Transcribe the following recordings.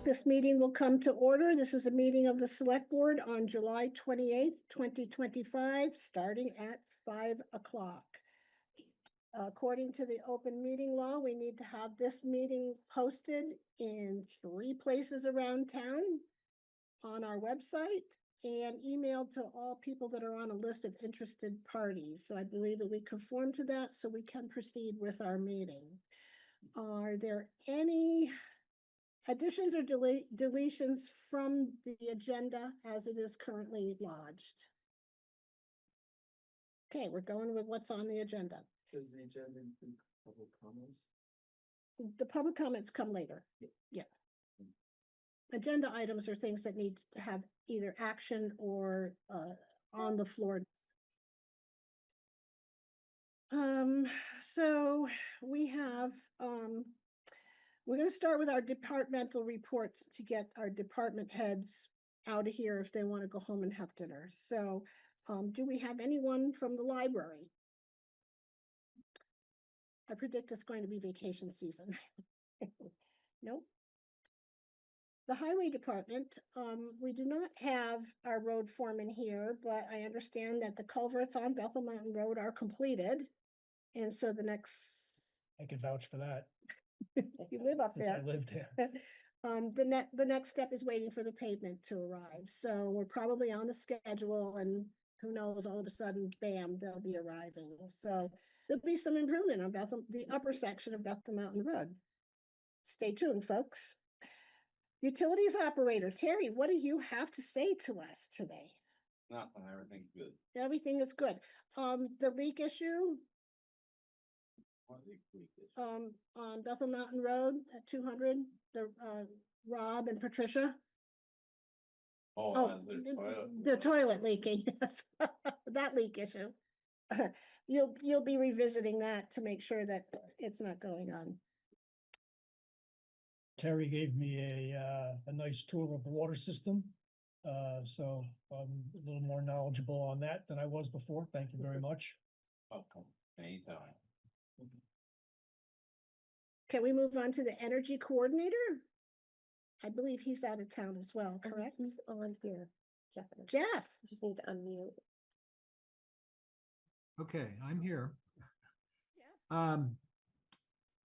This meeting will come to order. This is a meeting of the Select Board on July 28th, 2025, starting at 5 o'clock. According to the open meeting law, we need to have this meeting posted in 3 places around town, on our website, and emailed to all people that are on a list of interested parties. So I believe that we conform to that, so we can proceed with our meeting. Are there any additions or deletions from the agenda as it is currently lodged? Okay, we're going with what's on the agenda. Does the agenda include public comments? The public comments come later. Yeah. Agenda items are things that need to have either action or on the floor. So we have, we're going to start with our departmental reports to get our department heads out of here if they want to go home and have dinner. So do we have anyone from the library? I predict it's going to be vacation season. Nope. The highway department, we do not have our road foreman here, but I understand that the culverts on Bethel Mountain Road are completed. And so the next. I could vouch for that. You live up there. I lived there. The next step is waiting for the pavement to arrive. So we're probably on the schedule, and who knows, all of a sudden, bam, they'll be arriving. So there'll be some improvement on the upper section of Bethel Mountain Road. Stay tuned, folks. Utilities operator, Terry, what do you have to say to us today? Nothing, everything's good. Everything is good. The leak issue, What leak is? on Bethel Mountain Road at 200, the, Rob and Patricia. Oh, The toilet leaking, yes, that leak issue. You'll be revisiting that to make sure that it's not going on. Terry gave me a nice tour of the water system. So I'm a little more knowledgeable on that than I was before. Thank you very much. Welcome, anytime. Can we move on to the energy coordinator? I believe he's out of town as well, correct? He's on here. Jeff. Jeff. Just need to unmute. Okay, I'm here. Yeah.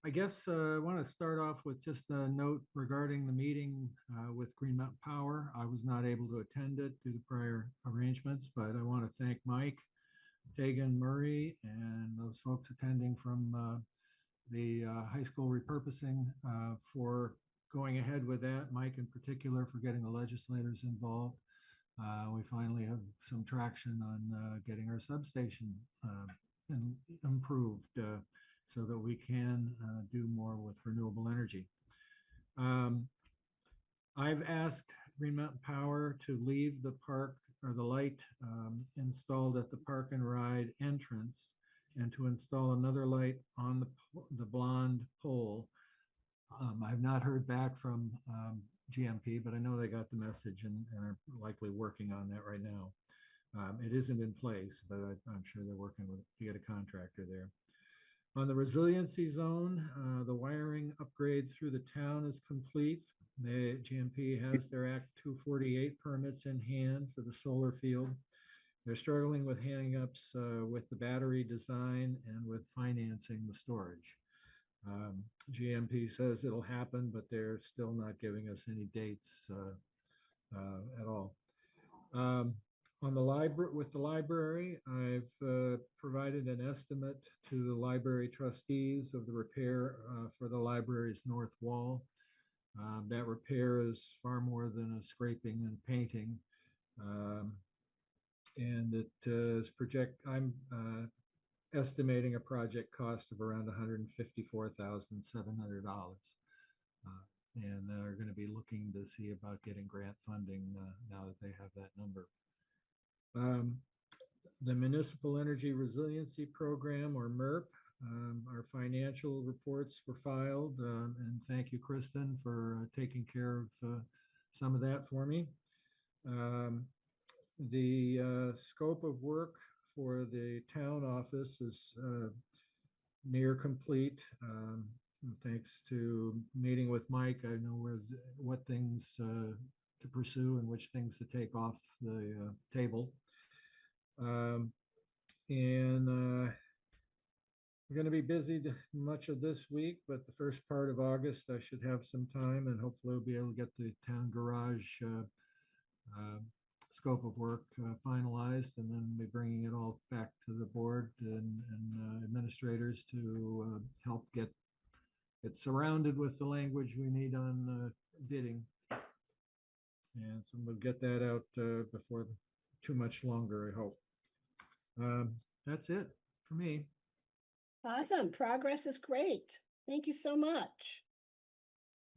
I guess I want to start off with just a note regarding the meeting with Green Mountain Power. I was not able to attend it due to prior arrangements, but I want to thank Mike, Tegan, Murray, and those folks attending from the high school repurposing for going ahead with that. Mike in particular for getting the legislators involved. We finally have some traction on getting our substation improved so that we can do more with renewable energy. I've asked Green Mountain Power to leave the park or the light installed at the park and ride entrance and to install another light on the blonde pole. I've not heard back from GMP, but I know they got the message and are likely working on that right now. It isn't in place, but I'm sure they're working to get a contractor there. On the resiliency zone, the wiring upgrade through the town is complete. The GMP has their Act 248 permits in hand for the solar field. They're struggling with hang-ups with the battery design and with financing the storage. GMP says it'll happen, but they're still not giving us any dates at all. On the library, with the library, I've provided an estimate to the library trustees of the repair for the library's north wall. That repair is far more than a scraping and painting. And it is I'm estimating a project cost of around $154,700. And they're going to be looking to see about getting grant funding now that they have that number. The Municipal Energy Resiliency Program, or MERP, our financial reports were filed, and thank you, Kristen, for taking care of some of that for me. The scope of work for the town office is near complete. And thanks to meeting with Mike, I know what things to pursue and which things to take off the table. And we're going to be busy much of this week, but the first part of August, I should have some time and hopefully we'll be able to get the town garage scope of work finalized, and then be bringing it all back to the board and administrators to help get it surrounded with the language we need on bidding. And so we'll get that out before too much longer, I hope. That's it for me. Awesome. Progress is great. Thank you so much.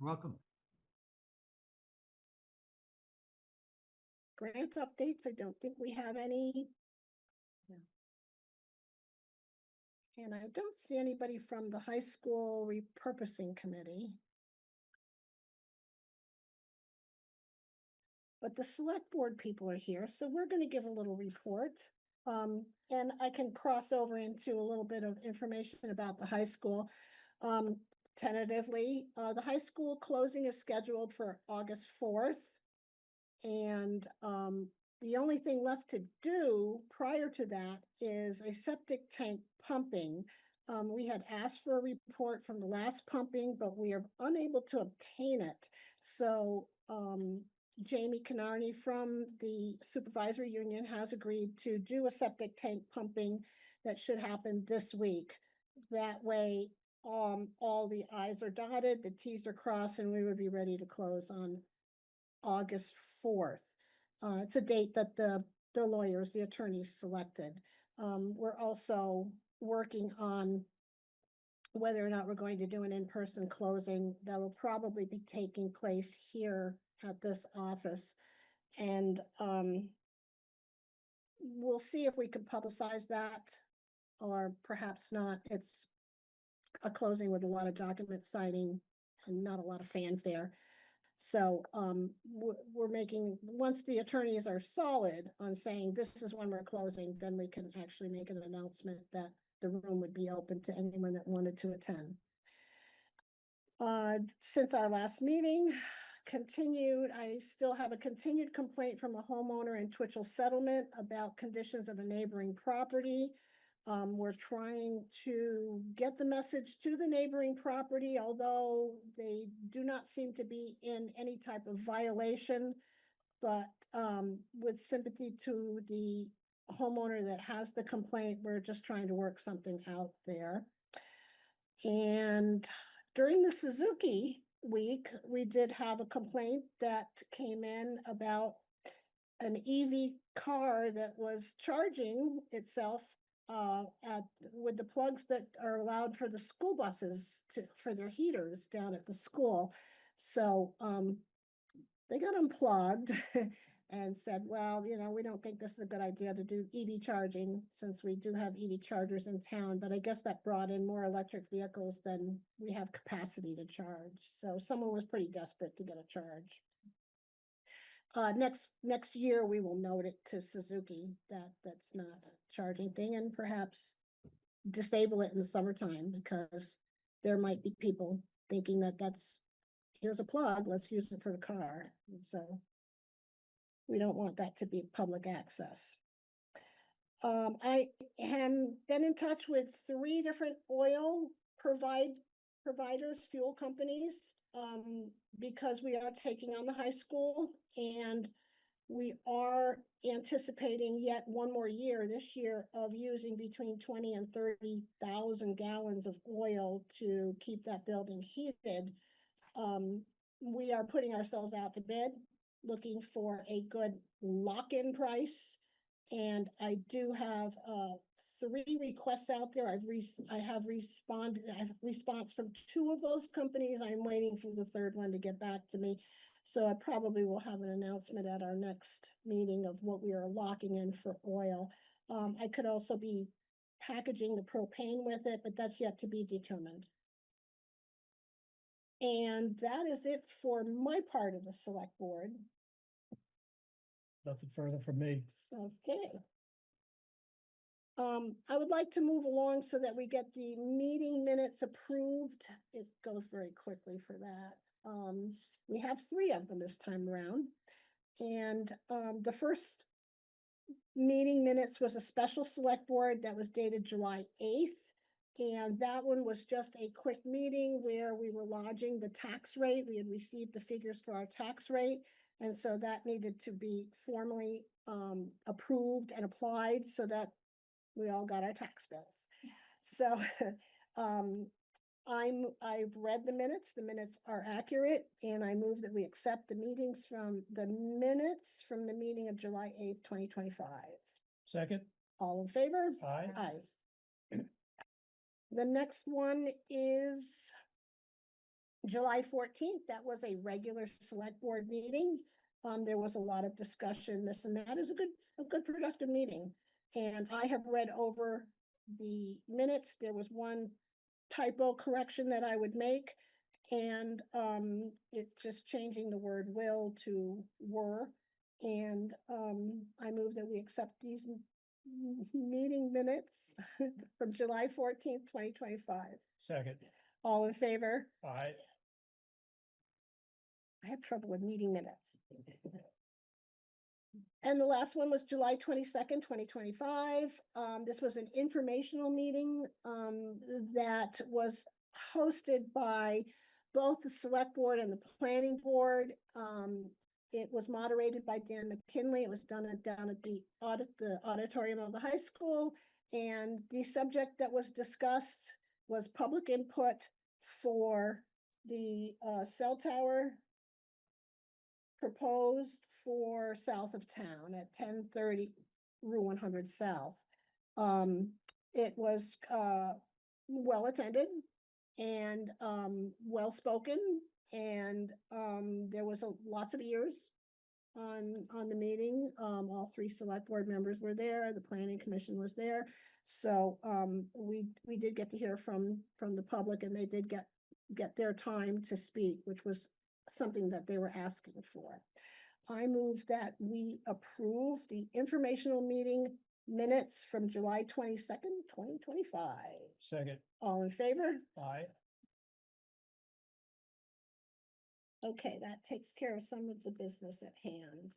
Welcome. Grant updates, I don't think we have any. No. And I don't see anybody from the high school repurposing committee. But the select board people are here, so we're going to give a little report. And I can cross over into a little bit of information about the high school. Tentatively, the high school closing is scheduled for August 4th. And the only thing left to do prior to that is a septic tank pumping. We had asked for a report from the last pumping, but we are unable to obtain it. So Jamie Canarney from the supervisory union has agreed to do a septic tank pumping that should happen this week. That way, all the I's are dotted, the T's are crossed, and we would be ready to close on August 4th. It's a date that the lawyers, the attorneys selected. We're also working on whether or not we're going to do an in-person closing that will probably be taking place here at this office. And we'll see if we can publicize that, or perhaps not. It's a closing with a lot of document signing and not a lot of fanfare. So we're making, once the attorneys are solid on saying this is when we're closing, then we can actually make an announcement that the room would be open to anyone that wanted to attend. Since our last meeting continued, I still have a continued complaint from a homeowner in Twitchell Settlement about conditions of a neighboring property. We're trying to get the message to the neighboring property, although they do not seem to be in any type of violation. But with sympathy to the homeowner that has the complaint, we're just trying to work something out there. And during the Suzuki week, we did have a complaint that came in about an EV car that was charging itself with the plugs that are allowed for the school buses for their heaters down at the school. So they got unplugged and said, well, we don't think this is a good idea to do EV charging, since we do have EV chargers in town, but I guess that brought in more electric vehicles than we have capacity to charge. So someone was pretty desperate to get a charge. Next year, we will note it to Suzuki that that's not a charging thing, and perhaps disable it in the summertime, because there might be people thinking that here's a plug, let's use it for the car. And so we don't want that to be public access. I have been in touch with 3 different oil providers, fuel companies, because we are taking on the high school, and we are anticipating yet one more year this year of using between 20 and 30,000 gallons of oil to keep that building heated. We are putting ourselves out to bid, looking for a good lock-in price. And I do have 3 requests out there. I have response from 2 of those companies. I'm waiting for the 3rd one to get back to me. So I probably will have an announcement at our next meeting of what we are locking in for oil. I could also be packaging the propane with it, but that's yet to be determined. And that is it for my part of the select board. Nothing further from me. Okay. I would like to move along so that we get the meeting minutes approved. It goes very quickly for that. We have 3 of them this time around. And, the first meeting minutes was a special select board that was dated July 8th. And that one was just a quick meeting where we were lodging the tax rate. We had received the figures for our tax rate. And so that needed to be formally, approved and applied so that we all got our tax bills. So, I've read the minutes are accurate, and I move that we accept the minutes from the meeting of July 8th, 2025. Second, All in favor? aye, Aye. The next one is July 14th. That was a regular select board meeting. There was a lot of discussion, this and that. It was a good productive meeting. And I have read over the minutes. There was one typo correction that I would make. And, it's just changing the word will to were. And, I move that we accept these meeting minutes from July 14th, 2025. second, All in favor? aye, I have trouble with meeting minutes. And the last one was July 22nd, 2025. This was an informational meeting, that was hosted by both the select board and the planning board. It was moderated by Dan McKinley. It was done down at the auditorium of the high school. And the subject that was discussed was public input for the, cell tower proposed for south of town at 1030 Route 100 South. It was, well attended and, well spoken, and, there was lots of ears on the meeting. All 3 select board members were there. The planning commission was there. So, we did get to hear from the public, and they did get their time to speak, which was something that they were asking for. I move that we approve the informational meeting minutes from July 22nd, 2025. second, All in favor? aye, Okay, that takes care of some of the business at hand.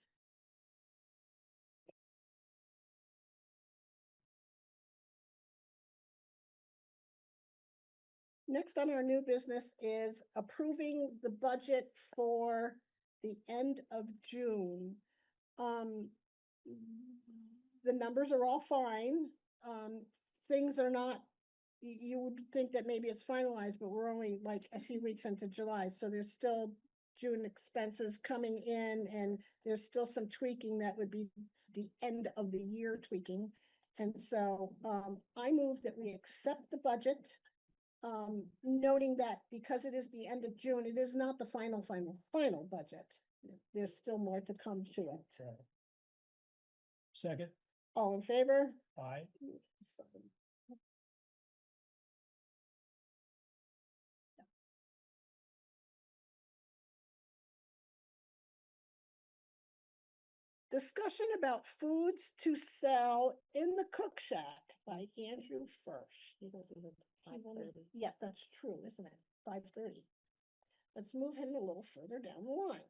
Next on our new business is approving the budget for the end of June. The numbers are all fine. Things are not, you would think that maybe it's finalized, but we're only like a few weeks into July, so there's still June expenses coming in, and there's still some tweaking that would be the end of the year tweaking. And so, I move that we accept the budget, noting that because it is the end of June, it is not the final budget. There's still more to come to it. second, All in favor? aye, Discussion about foods to sell in the cook shack by Andrew First. Yeah, that's true, isn't it? 5:30. Let's move him a little further down the line.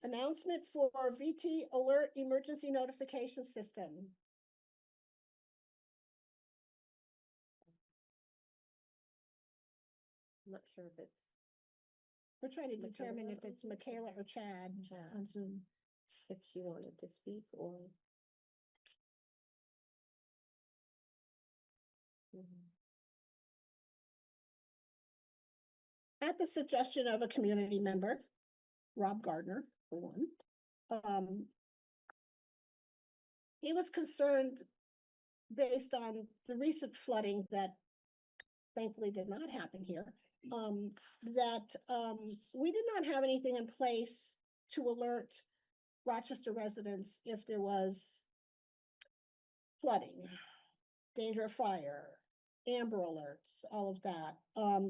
Announcement for VT Alert Emergency Notification System. I'm not sure if it's We're trying to Michaela determine if on it's Michaela or Chad Chad. on Zoom. if she wanted to speak or. Mhm. At the suggestion of a community member, Rob Gardner, for one. He was concerned based on the recent flooding that thankfully did not happen here, that we did not have anything in place to alert Rochester residents if there was flooding, danger of fire, Amber Alerts, all of that.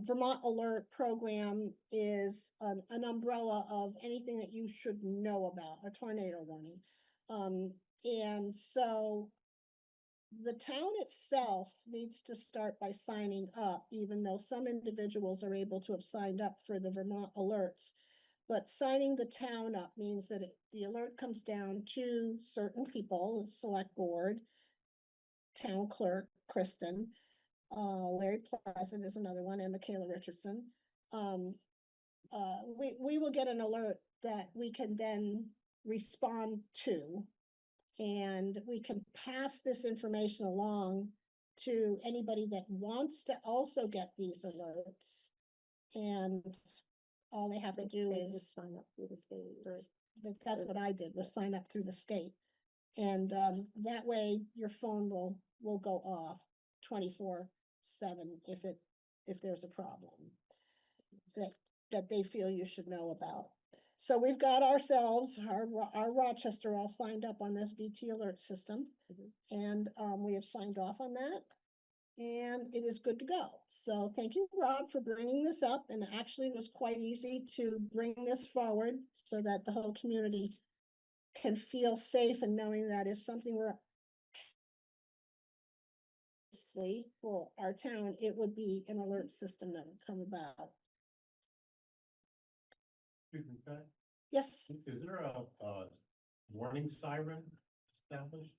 Vermont Alert Program is an umbrella of anything that you should know about, a tornado warning. And so the town itself needs to start by signing up, even though some individuals are able to have signed up for the Vermont alerts. But signing the town up means that the alert comes down to certain people, the select board, town clerk, Kristen, Larry Pleasant is another one, and Michaela Richardson. We will get an alert that we can then respond to. And we can pass this information along to anybody that wants to also get these alerts. And all they have to do They would is, sign up through the state or that's what I did, was sign up through the state. And that way your phone will go off 24/7 if there's a problem that they feel you should know about. So we've got ourselves, our Rochester all signed up on this VT alert system. And we have signed off on that. And it is good to go. So thank you, Rob, for bringing this up. And it actually was quite easy to bring this forward so that the whole community can feel safe and knowing that if something were for our town, it would be an alert system that would come about. Excuse me, Pat, Yes, is there a warning siren established?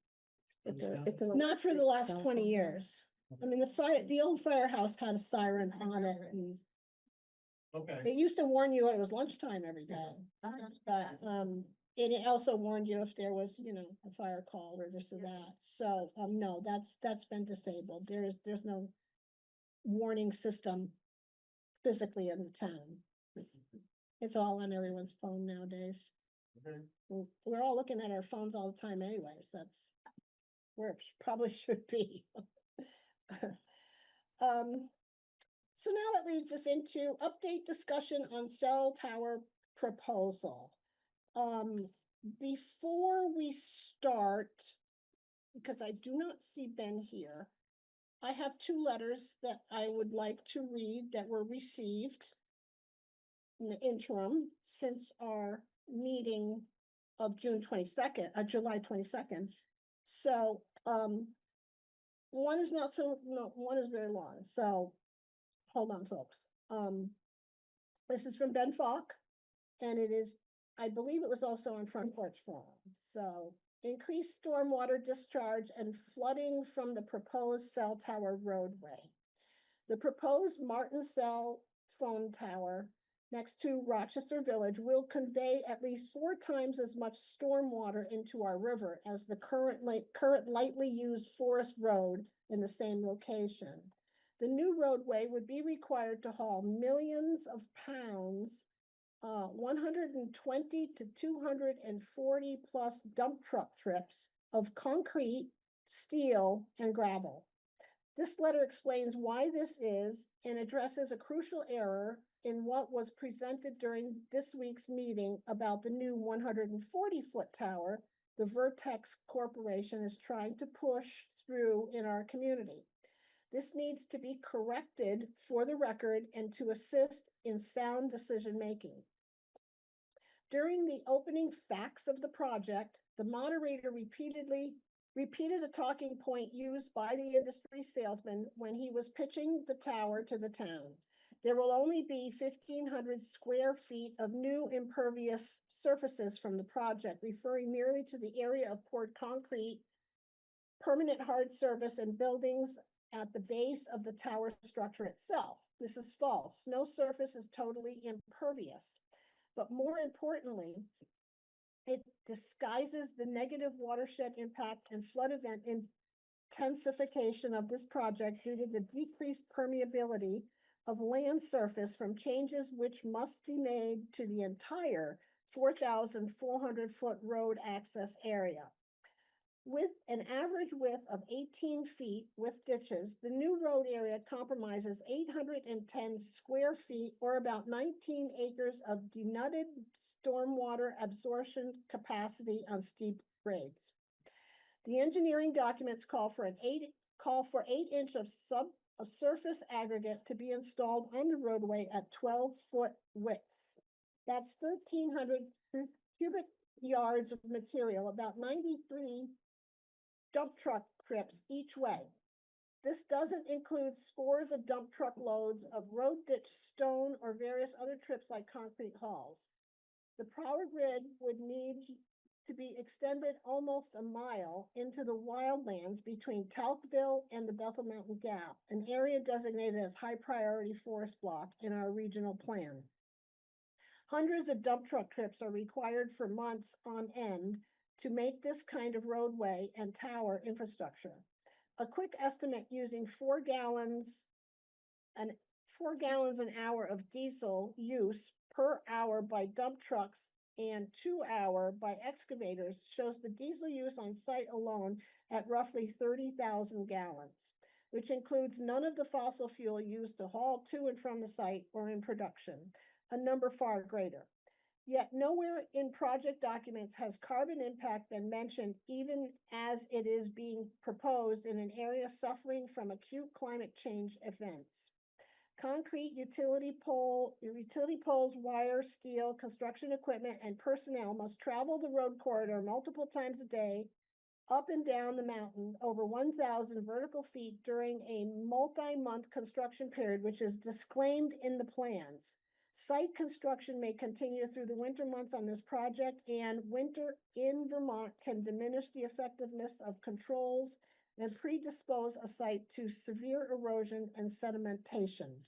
it's an not for the electric last cell 20 phone. years. I mean, the old firehouse had a siren on it, and Okay, it used to warn you when it was lunchtime every day. But, it also warned you if there was, a fire call or this or that. So, no, that's been disabled. There's no warning system physically in the town. It's all on everyone's phone nowadays. okay. We're all looking at our phones all the time anyways. That's where it probably should be. So now that leads us into update discussion on cell tower proposal. Before we start, because I do not see Ben here, I have two letters that I would like to read that were received in the interim since our meeting of July 22nd. So, one is one is very long, so hold on, folks. This is from Ben Falk, and it is, I believe it was also on Front Porch Forum. So, increased stormwater discharge and flooding from the proposed cell tower roadway. The proposed Martin cell phone tower next to Rochester Village will convey at least 4 times as much stormwater into our river as the current lightly used forest road in the same location. The new roadway would be required to haul millions of pounds, 120 to 240 plus dump truck trips of concrete, steel, and gravel. This letter explains why this is and addresses a crucial error in what was presented during this week's meeting about the new 140-foot tower the Vertex Corporation is trying to push through in our community. This needs to be corrected for the record and to assist in sound decision-making. During the opening facts of the project, the moderator repeated a talking point used by the industry salesman when he was pitching the tower to the town. There will only be 1,500 square feet of new impervious surfaces from the project, referring merely to the area of poured concrete, permanent hard surface, and buildings at the base of the tower structure itself. This is false. No surface is totally impervious. But more importantly, it disguises the negative watershed impact and flood event intensification of this project due to the decreased permeability of land surface from changes which must be made to the entire 4,400-foot road access area. With an average width of 18 feet with ditches, the new road area compromises 810 square feet or about 19 acres of denuded stormwater absorption capacity on steep grades. The engineering documents call for 8 inch of surface aggregate to be installed on the roadway at 12-foot widths. That's 1,300 cubic yards of material, about 93 dump truck trips each way. This doesn't include scores of dump truck loads of road ditch, stone, or various other trips like concrete hauls. The power grid would need to be extended almost a mile into the wildlands between Talkville and the Bethel Mountain Gap, an area designated as high priority forest block in our regional plan. Hundreds of dump truck trips are required for months on end to make this kind of roadway and tower infrastructure. A quick estimate using 4 gallons an hour of diesel use per hour by dump trucks and 2 hour by excavators shows the diesel use on site alone at roughly 30,000 gallons, which includes none of the fossil fuel used to haul to and from the site or in production, a number far greater. Yet nowhere in project documents has carbon impact been mentioned, even as it is being proposed in an area suffering from acute climate change events. Concrete, utility poles, wire, steel, construction equipment, and personnel must travel the road corridor multiple times a day, up and down the mountain over 1,000 vertical feet during a multi-month construction period, which is disclaimed in the plans. Site construction may continue through the winter months on this project, and winter in Vermont can diminish the effectiveness of controls and predispose a site to severe erosion and sedimentation.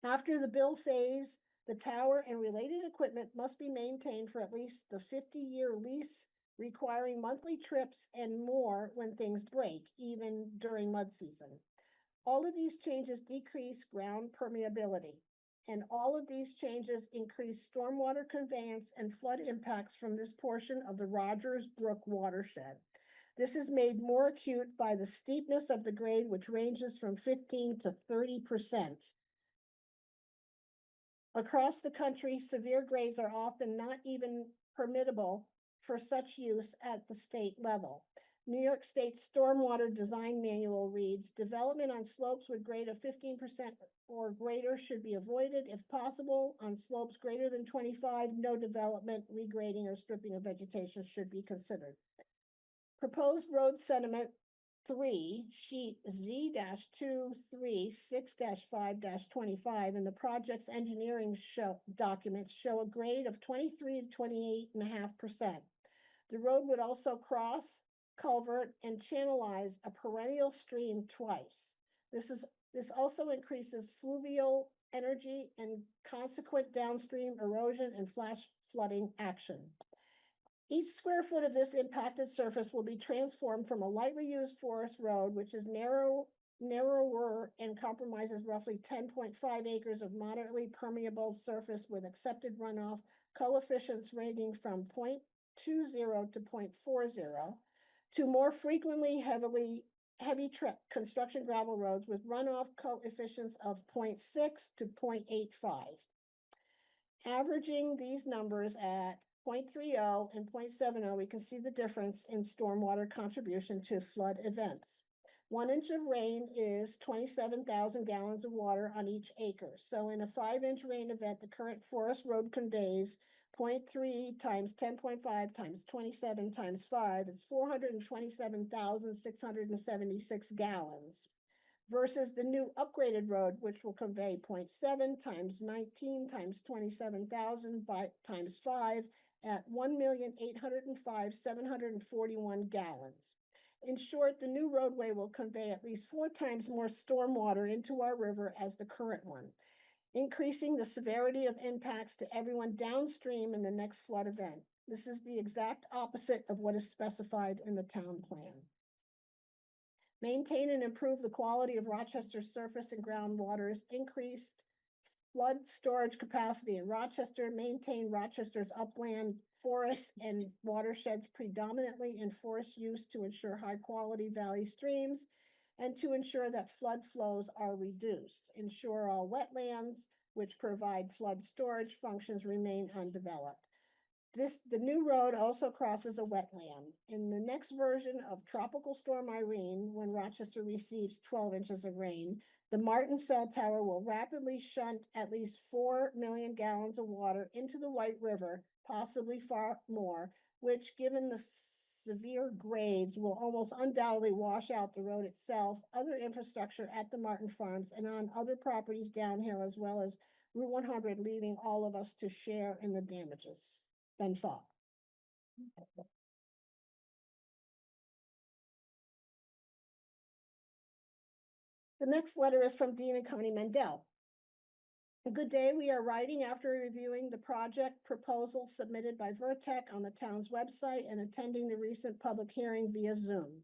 After the build phase, the tower and related equipment must be maintained for at least the 50-year lease, requiring monthly trips and more when things break, even during mud season. All of these changes decrease ground permeability, and all of these changes increase stormwater conveyance and flood impacts from this portion of the Rogers Brook watershed. This is made more acute by the steepness of the grade, which ranges from 15 to 30%. Across the country, severe grades are often not even permittable for such use at the state level. New York State's Stormwater Design Manual reads, development on slopes with grade of 15% or greater should be avoided. If possible, on slopes greater than 25, no development, regrading, or stripping of vegetation should be considered. Proposed road sediment 3, sheet Z-236-5-25, and the project's engineering documents show a grade of 23 to 28.5%. The road would also cross, culvert, and channelize a perennial stream twice. This also increases fluvial energy and consequent downstream erosion and flash flooding action. Each square foot of this impacted surface will be transformed from a lightly used forest road, which is narrower and compromises roughly 10.5 acres of moderately permeable surface with accepted runoff coefficients ranging from 0.20 to 0.40, to more frequently heavy construction gravel roads with runoff coefficients of 0.6 to 0.85. Averaging these numbers at 0.30 and 0.70, we can see the difference in stormwater contribution to flood events. 1 inch of rain is 27,000 gallons of water on each acre. So in a 5-inch rain event, the current forest road conveys 0.3 times 10.5 times 27 times 5 is 427,676 gallons. Versus the new upgraded road, which will convey 0.7 times 19 times 27,000 times 5 at 1,805,741 gallons. In short, the new roadway will convey at least 4 times more stormwater into our river as the current one, increasing the severity of impacts to everyone downstream in the next flood event. This is the exact opposite of what is specified in the town plan. Maintain and improve the quality of Rochester's surface and groundwaters, increased flood storage capacity in Rochester, maintain Rochester's upland forests and watersheds predominantly in forest use to ensure high quality valley streams and to ensure that flood flows are reduced. Ensure all wetlands which provide flood storage functions remain undeveloped. The new road also crosses a wetland. In the next version of Tropical Storm Irene, when Rochester receives 12 inches of rain, the Martin Cell Tower will rapidly shunt at least 4 million gallons of water into the White River, possibly far more, which, given the severe grades will almost undoubtedly wash out the road itself, other infrastructure at the Martin Farms and on other properties downhill, as well as Route 100, leaving all of us to share in the damages. Ben Falk. The next letter is from Dean and Connie Mendel. Good day. We are writing after reviewing the project proposal submitted by Vertec on the town's website and attending the recent public hearing via Zoom.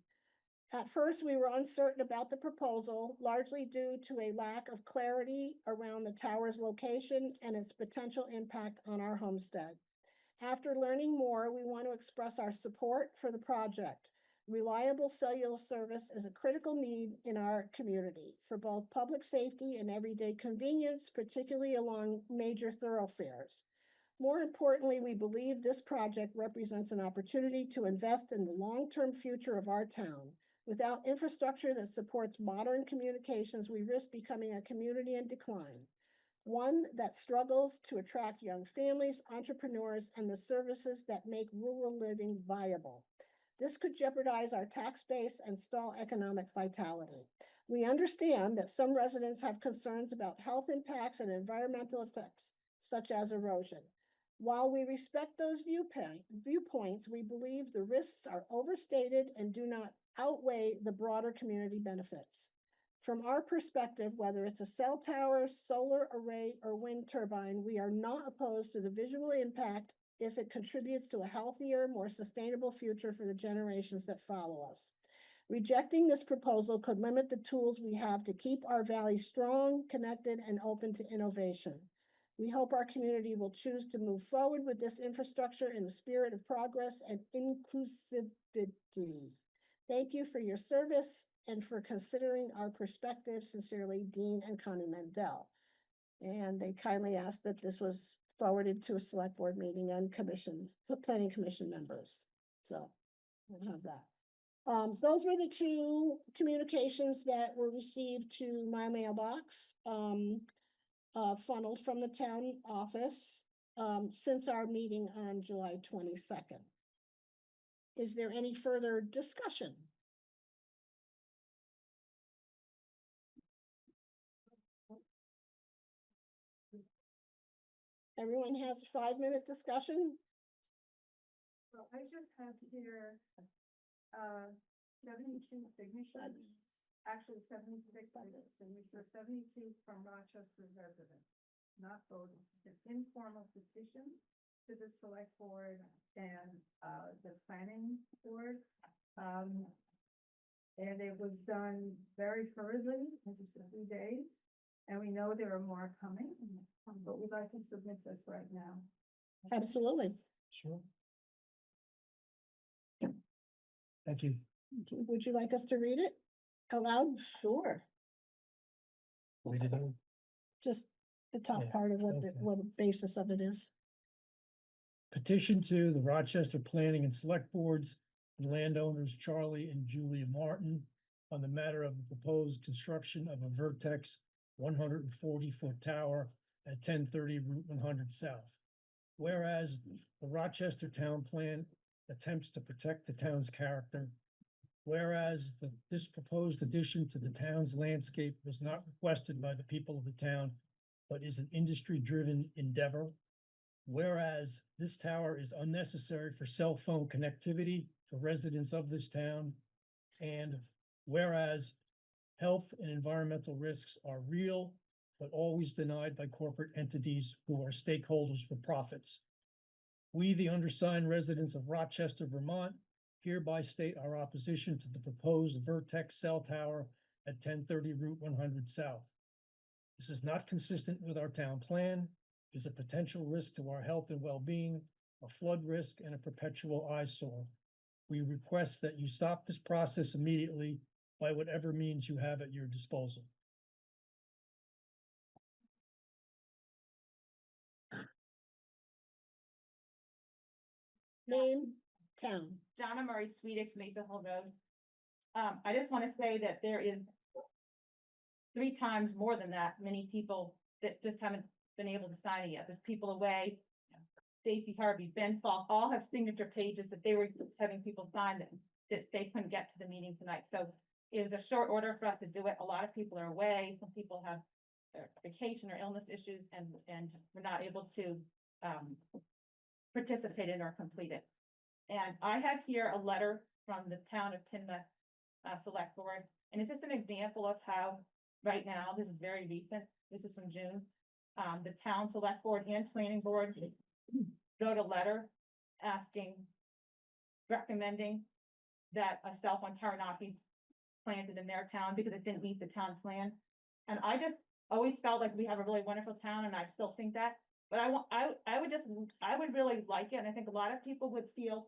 At first, we were uncertain about the proposal, largely due to a lack of clarity around the tower's location and its potential impact on our homestead. After learning more, we want to express our support for the project. Reliable cellular service is a critical need in our community for both public safety and everyday convenience, particularly along major thoroughfares. More importantly, we believe this project represents an opportunity to invest in the long-term future of our town. Without infrastructure that supports modern communications, we risk becoming a community in decline, one that struggles to attract young families, entrepreneurs, and the services that make rural living viable. This could jeopardize our tax base and stall economic vitality. We understand that some residents have concerns about health impacts and environmental effects, such as erosion. While we respect those viewpoints, we believe the risks are overstated and do not outweigh the broader community benefits. From our perspective, whether it's a cell tower, solar array, or wind turbine, we are not opposed to the visual impact if it contributes to a healthier, more sustainable future for the generations that follow us. Rejecting this proposal could limit the tools we have to keep our valley strong, connected, and open to innovation. We hope our community will choose to move forward with this infrastructure in the spirit of progress and inclusivity. Thank you for your service and for considering our perspective. Sincerely, Dean and Connie Mendel. And they kindly asked that this was forwarded to a select board meeting and planning commission members. So we'll have that. Those were the two communications that were received to my mailbox, funneled from the town office, since our meeting on July 22nd. Is there any further discussion? Everyone has a 5-minute discussion? Well, I just have here, 72 signatures, actually 76 signatures, 72 from Rochester residents, not voters. An informal petition to the select board and, the planning board. And it was done very hurriedly in just a few days. And we know there are more coming, but we'd like to submit this right now. Absolutely. Sure. Thank you. Would you like us to read it aloud? Sure. Read it out. Just the top Yeah, part of what okay. what the basis of it is. Petition to the Rochester Planning and Select Boards and landowners Charlie and Julia Martin on the matter of the proposed construction of a Vertex 140-foot tower at 1030 Route 100 South. Whereas the Rochester Town Plan attempts to protect the town's character. Whereas this proposed addition to the town's landscape was not requested by the people of the town, but is an industry-driven endeavor. Whereas this tower is unnecessary for cell phone connectivity for residents of this town. And whereas health and environmental risks are real, but always denied by corporate entities who are stakeholders for profits. We, the undersigned residents of Rochester, Vermont, hereby state our opposition to the proposed Vertex cell tower at 1030 Route 100 South. This is not consistent with our town plan, is a potential risk to our health and well-being, a flood risk, and a perpetual eyesore. We request that you stop this process immediately by whatever means you have at your disposal. Name, town. Donna Murray Swedick, Maple Hill Road. I just want to say that there is 3 times more than that, many people that just haven't been able to sign it yet. There's people away. Stacy Harvey, Ben Falk, all have signature pages that they were having people sign that they couldn't get to the meeting tonight. So it was a short order for us to do it. A lot of people are away. Some people have vacation or illness issues and we're not able to participate in or complete it. And I have here a letter from the town of Tinmouth Select Board, and it's just an example of how right now, this is very recent, this is from June, the town Select Board and Planning Board wrote a letter asking, recommending that a cell phone tower not be planted in their town because it didn't meet the town plan. And I just always felt like we have a really wonderful town, and I still think that. But I would really like it, and I think a lot of people would feel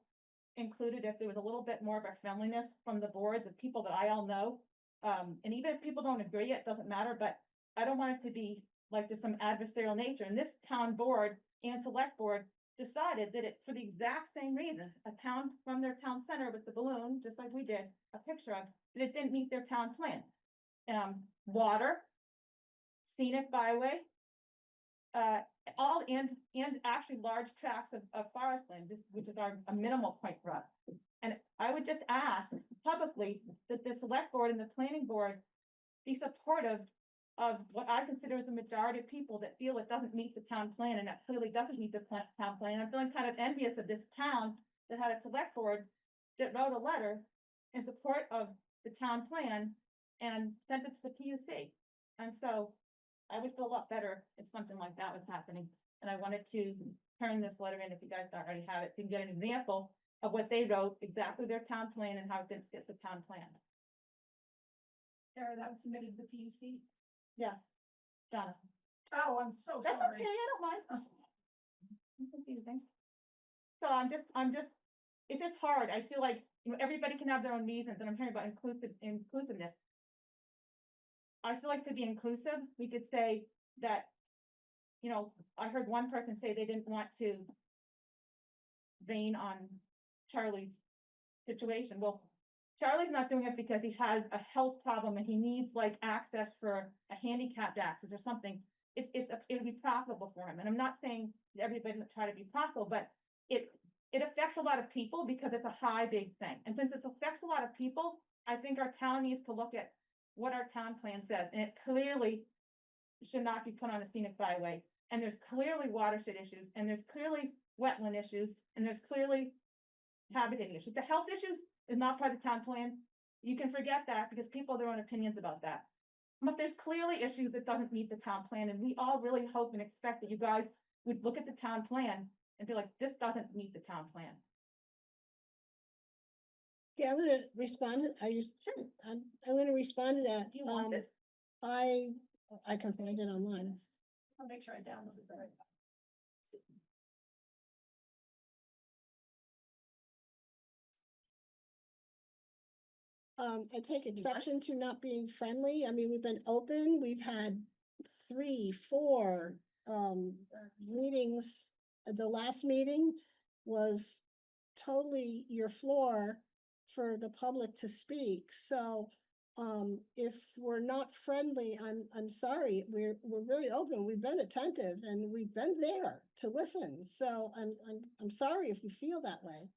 included if there was a little bit more of a friendliness from the board, the people that I all know. And even if people don't agree, it doesn't matter, but I don't want it to be like there's some adversarial nature. And this town board and select board decided that it, for the exact same reason, a town from their town center with the balloon, just like we did a picture of, that it didn't meet their town plan. Water, scenic byway, all and actually large tracts of forest land, which is a minimal point for us. And I would just ask publicly that the select board and the planning board be supportive of what I consider the majority of people that feel it doesn't meet the town plan, and that clearly doesn't meet the town plan. I'm feeling kind of envious of this town that had a select board that wrote a letter in support of the town plan and sent it to the PUC. And so I would feel a lot better if something like that was happening. And I wanted to turn this letter in, if you guys don't already have it, so you can get an example of what they wrote, exactly their town plan and how it didn't fit the town plan. Sarah, that was submitted to the PUC. Yes, Jonathan. Oh, I'm so That's okay, sorry. I don't mind. It's confusing. So I'm just, it's just hard. I feel like, you know, everybody can have their own reasons, and I'm hearing about inclusiveness. I feel like to be inclusive, we could say that, you know, I heard one person say they didn't want to rain on Charlie's situation. Well, Charlie's not doing it because he has a health problem and he needs like access for a handicapped access or something. It would be profitable for him. And I'm not saying that everybody would try to be profitable, but it affects a lot of people because it's a high, big thing. And since it affects a lot of people, I think our town needs to look at what our town plan says, and it clearly should not be put on a scenic byway. And there's clearly watershed issues, and there's clearly wetland issues, and there's clearly habitat issues. The health issues is not part of the town plan. You can forget that because people have their own opinions about that. But there's clearly issues that doesn't meet the town plan, and we all really hope and expect that you guys would look at the town plan and be like, this doesn't meet the town plan. Yeah, I'm gonna respond, are you, Sure. I'm gonna respond to that. Do you want this? I can find it online. I'll make sure I download it. Right. I take exception to not being friendly. I mean, we've been open, we've had 3, 4, meetings. The last meeting was totally your floor for the public to speak. So, if we're not friendly, I'm sorry, we're very open. We've been attentive and we've been there to listen. So I'm sorry if you feel that way.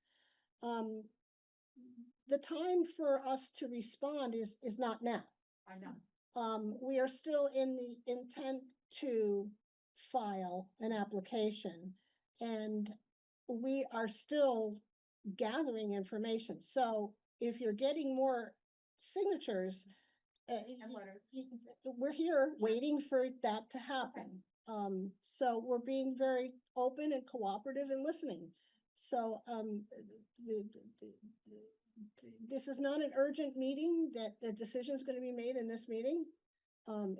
The time for us to respond is not now. I know. We are still in the intent to file an application, and we are still gathering information. So if you're getting more signatures, And letters. we're here waiting for that to happen. So we're being very open and cooperative and listening. So, this is not an urgent meeting that the decision is going to be made in this meeting.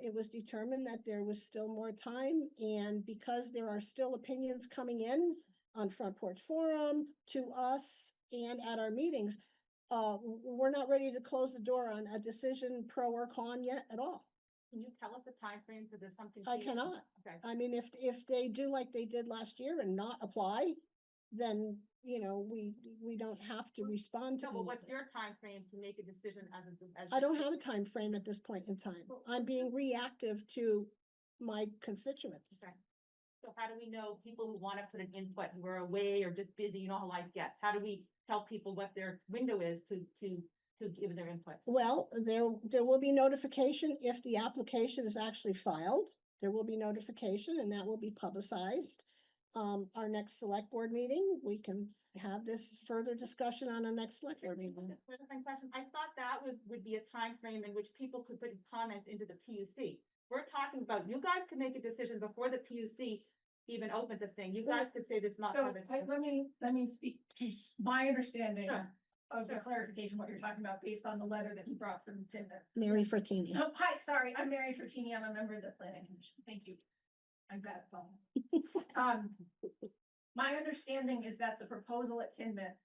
It was determined that there was still more time, and because there are still opinions coming in on Front Porch Forum, to us, and at our meetings, we're not ready to close the door on a decision pro or con yet at all. Can you tell us the timeframe for this something? I cannot. Okay. I mean, if they do like they did last year and not apply, then, you know, we don't have to respond to No, but what's anything. your timeframe to make a decision as? I don't have a time frame at this point in time. I'm being reactive to my constituents. Okay. So how do we know people who want to put an input who are away or just busy, you know how life gets? How do we tell people what their window is to give their input? Well, there will be notification if the application is actually filed. There will be notification and that will be publicized. Our next select board meeting, we can have this further discussion on our next select board meeting. Clarifying question. I thought that would be a time frame in which people could put comments into the PUC. We're talking about, you guys could make a decision before the PUC even opens a thing. You guys could say this not. So for the- let me speak to my understanding Sure. of the Sure. clarification, what you're talking about based on the letter that you brought from Tinder. Mary Frattini. Oh, hi, sorry, I'm Mary Frattini. I'm a member of the planning commission. Thank you. I'm bad at phone. My understanding is that the proposal at Tinmouth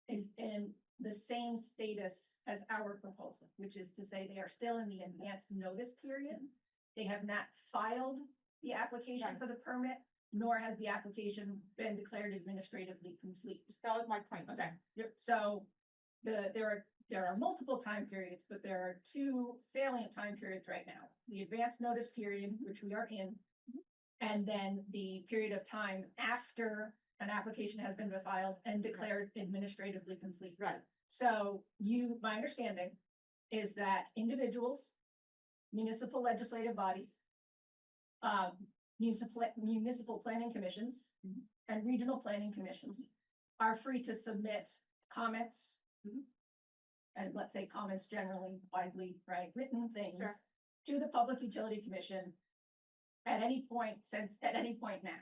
is in the same status as our proposal, which is to say they are still in the advance notice period. They have not filed the application Right. for the permit, nor has the application been declared administratively complete. That was my point. Okay, so there are multiple time periods, but there are two salient time periods right now. The advance notice period, which we are in, and then the period of time after an application has been filed and declared administratively complete. Right. So my understanding is that individuals, municipal legislative bodies, municipal planning commissions, and regional planning commissions are free to submit comments. And let's say comments generally, widely, right, written things Sure. to the Public Utility Commission at any point now.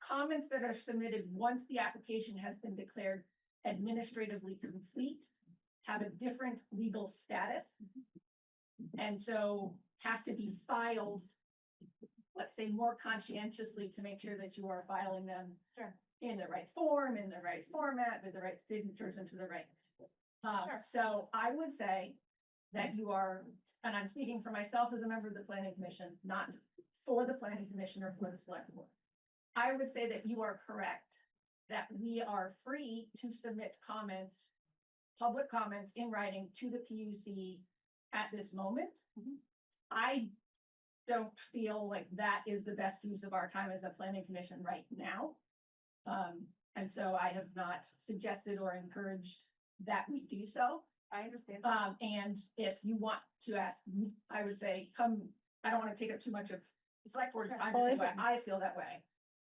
Comments that are submitted once the application has been declared administratively complete have a different legal status. And so have to be filed, let's say, more conscientiously to make sure that you are filing them Sure. in the right form, in the right format, with the right signatures into the right. Sure. So I would say that you are, and I'm speaking for myself as a member of the planning commission, not for the planning commission or for the select board. I would say that you are correct, that we are free to submit comments, public comments in writing to the PUC at this moment. I don't feel like that is the best use of our time as a planning commission right now. And so I have not suggested or encouraged that we do so. I understand. And if you want to ask, I would say, come, I don't want to take up too much of the select board's time to Oh, say if- why I feel that way.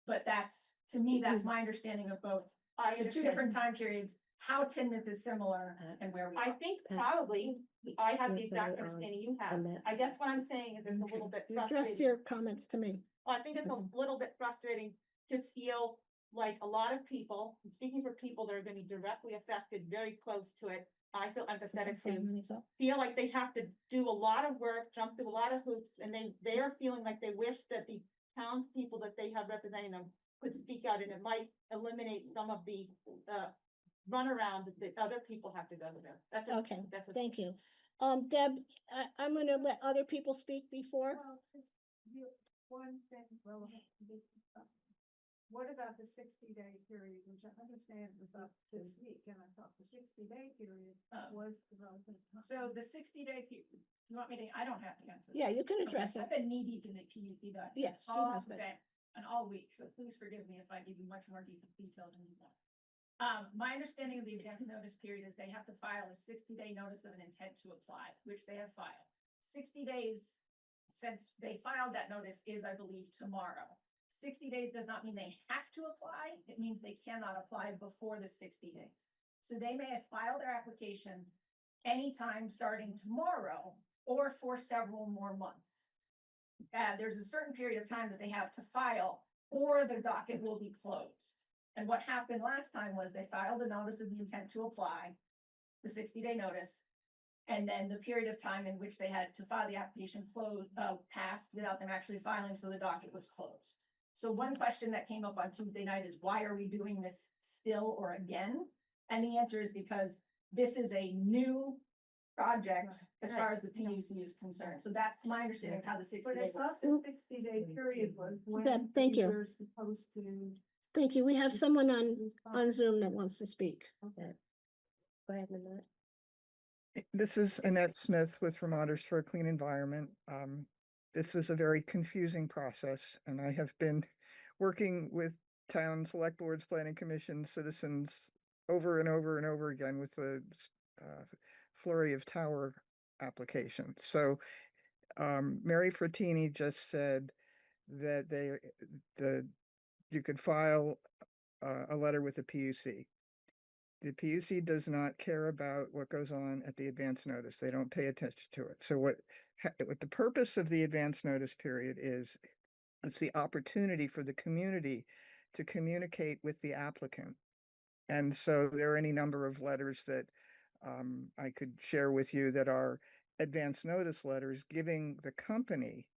But that's, to me, that's my understanding of both I the two understand. different time periods, how Tinmouth is similar and where we I are. think probably I have the Yes, exact I, understanding you have. and that's- I guess what I'm saying is it's a little bit Address frustrating. your comments to me. I think it's a Okay. little bit frustrating to feel like a lot of people, speaking for people that are gonna be directly affected, very close to it. I feel empathetic to, feel like they have to do a lot of work, jump through a lot of hoops, and they are feeling like they wish that the townspeople that they have representing them could speak out, and it might eliminate some of the, runaround that other people have to go through. That's just, Okay, that's what. thank you. Deb, I'm gonna let other people speak before. Well, just one thing relevant to this. What about the 60-day period, which I understand was up this week, and I thought the 60-day period was the relevant time. So the 60-day, you want me to, I don't have to answer. Yeah, this. you can Okay, address it. I've been knee deep in the PUC document. Yes, she all has been. day and all week, so please forgive me if I give you much more detail than you want. My understanding of the advance notice period is they have to file a 60-day notice of an intent to apply, which they have filed. 60 days since they filed that notice is, I believe, tomorrow. 60 days does not mean they have to apply. It means they cannot apply before the 60 days. So they may have filed their application anytime starting tomorrow or for several more months. There's a certain period of time that they have to file or the docket will be closed. And what happened last time was they filed a notice of the intent to apply, the 60-day notice, and then the period of time in which they had to file the application passed without them actually filing, so the docket was closed. So one question that came up on Tuesday night is, why are we doing this still or again? And the answer is because this is a new project as far as the PUC is concerned. So that's my understanding of how the 60 But I days. thought the 60-day period was when. Deb, thank you. You're supposed to. Thank you. We have someone on Zoom that wants to speak. Okay. Go ahead, Nanette. This is Annette Smith with Vermonters for a Clean Environment. this is a very confusing process, and I have been working with town select boards, planning commission, citizens over and over and over again with the flurry of tower applications. So Mary Frattini just said that you could file a letter with the PUC. The PUC does not care about what goes on at the advance notice. They don't pay attention to it. So what the purpose of the advance notice period is, it's the opportunity for the community to communicate with the applicant. And so there are any number of letters that I could share with you that are advance notice letters giving the company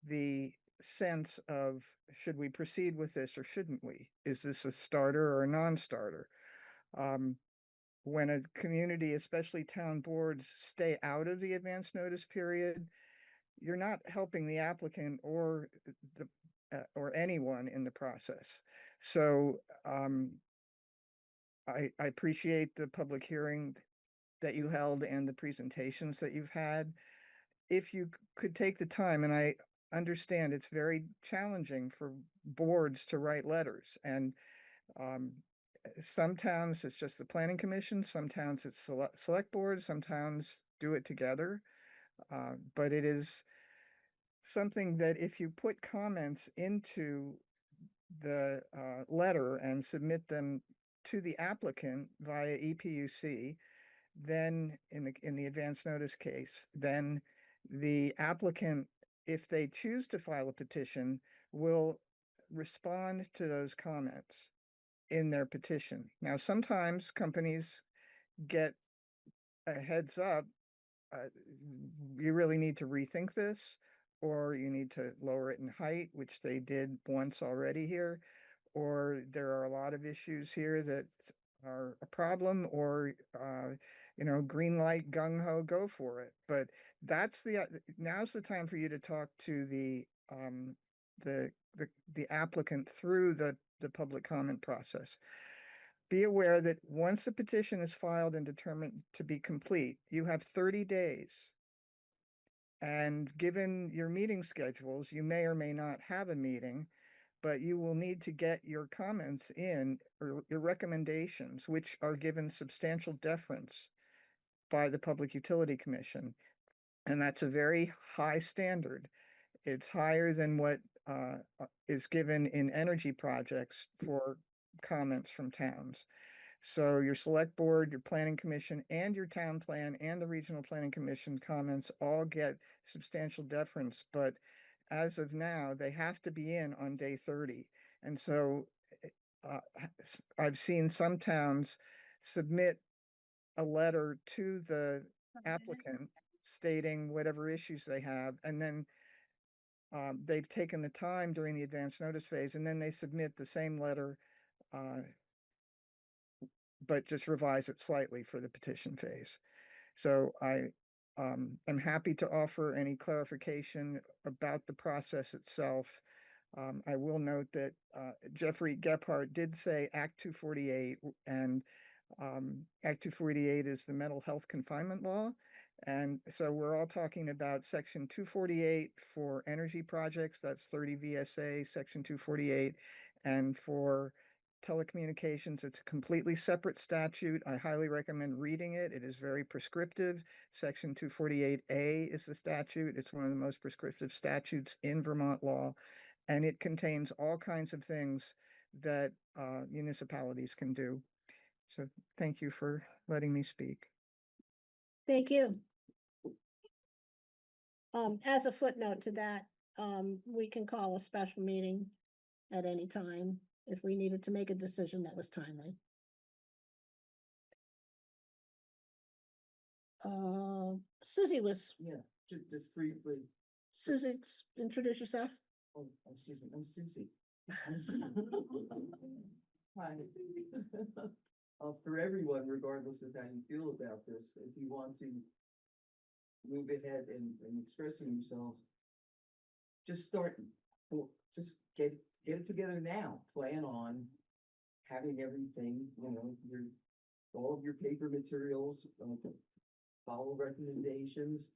the sense of, should we proceed with this or shouldn't we? Is this a starter or a non-starter? When a community, especially town boards, stay out of the advance notice period, you're not helping the applicant or or anyone in the process. So I appreciate the public hearing that you held and the presentations that you've had. If you could take the time, and I understand it's very challenging for boards to write letters, and some towns it's just the planning commission, some towns it's select board, some towns do it together. But it is something that if you put comments into the letter and submit them to the applicant via EPUC, then in the advance notice case, then the applicant, if they choose to file a petition, will respond to those comments in their petition. Now, sometimes companies get a heads up, you really need to rethink this, or you need to lower it in height, which they did once already here, or there are a lot of issues here that are a problem, or green light, gung ho, go for it. But now's the time for you to talk to the applicant through the public comment process. Be aware that once the petition is filed and determined to be complete, you have 30 days. And given your meeting schedules, you may or may not have a meeting, but you will need to get your comments in, or your recommendations, which are given substantial deference by the Public Utility Commission. And that's a very high standard. It's higher than what is given in energy projects for comments from towns. So your select board, your planning commission, and your town plan and the regional planning commission comments all get substantial deference, but as of now, they have to be in on day 30. And so I've seen some towns submit a letter to the applicant stating whatever issues they have, and then they've taken the time during the advance notice phase, and then they submit the same letter, but just revise it slightly for the petition phase. So I am happy to offer any clarification about the process itself. I will note that Jeffrey Gephardt did say Act 248, and Act 248 is the mental health confinement law. And so we're all talking about Section 248 for energy projects, that's 30 VSA, Section 248. And for telecommunications, it's a completely separate statute. I highly recommend reading it. It is very prescriptive. Section 248A is the statute. It's one of the most prescriptive statutes in Vermont law, and it contains all kinds of things that municipalities can do. So thank you for letting me speak. Thank you. As a footnote to that, we can call a special meeting at any time if we needed to make a decision that was timely. Susie was, Yeah, just briefly. Susie, introduce yourself. Oh, excuse me, I'm Susie. Hi. For everyone, regardless of how you feel about this, if you want to move ahead and expressing yourselves, just start, just get it together now. Plan on having everything, all of your paper materials, follow recommendations.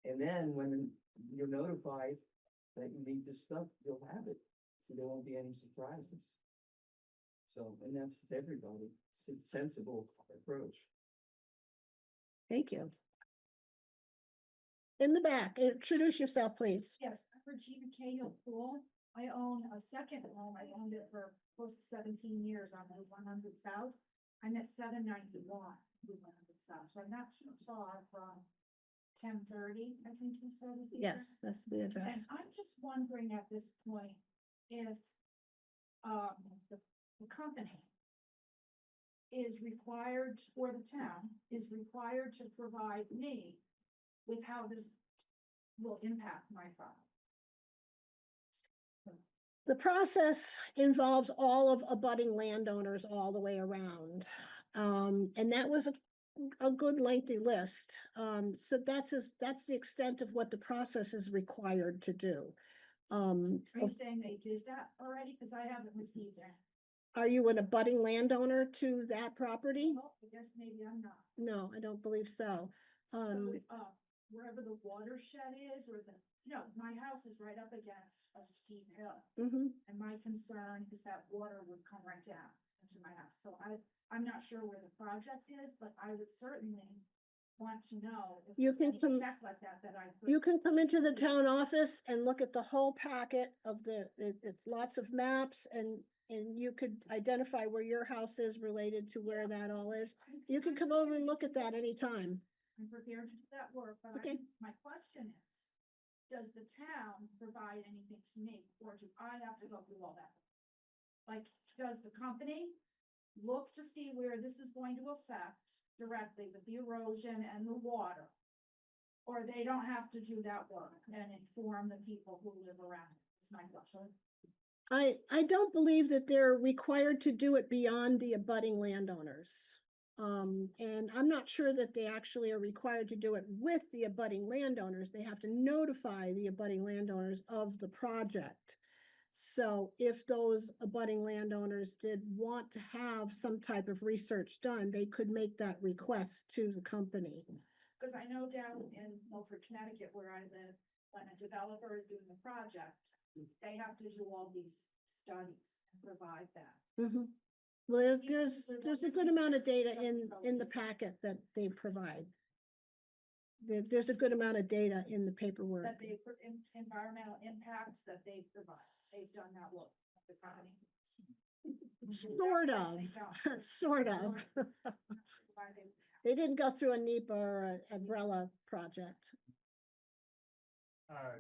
And then when you're notified that you need this stuff, you'll have it, so there won't be any surprises. So, and that's everybody, it's a sensible approach. Thank you. In the back, introduce yourself, please. Yes, I'm Regina Cahill Pool. I own a second home. I owned it for close to 17 years on the 100 South. I'm at 791 100 South, so I'm not sure far from 1030, I think you said is the address. Yes, that's the address. And I'm just wondering at this point if the company is required, or the town is required to provide me with how this will impact my property. The process involves all of abutting landowners all the way around. And that was a good lengthy list. So that's the extent of what the process is required to do. Are you saying they did that already? Because I haven't received it. Are you an abutting landowner to that property? Well, I guess maybe I'm not. No, I don't believe so. So, wherever the watershed is, or my house is right up against a steep hill. Mhm. And my concern is that water would come right down into my house. So I'm not sure where the project is, but I would certainly want to know if You there's can any come- effect like that I could. You can come into the town office and look at the whole packet of it's lots of maps, and you could identify where your house is related to where that all is. You can come over and look at that anytime. I'm prepared to do that work, but Okay. my question is, does the town provide anything to me, or do I have to go through all that? Like, does the company look to see where this is going to affect directly with the erosion and the water? Or they don't have to do that work and inform the people who live around it? Is my question. I don't believe that they're required to do it beyond the abutting landowners. And I'm not sure that they actually are required to do it with the abutting landowners. They have to notify the abutting landowners of the project. So if those abutting landowners did want to have some type of research done, they could make that request to the company. Because I know down in Milford, Connecticut, where I live, when a developer is doing the project, they have to do all these studies and provide that. Mhm. Well, there's a good amount of data in the packet that they provide. There's a good amount of data in the paperwork. That they, environmental impacts that they provide, they've done that work, the company. Sort of, sort of. They didn't go through a NEPA or an umbrella project.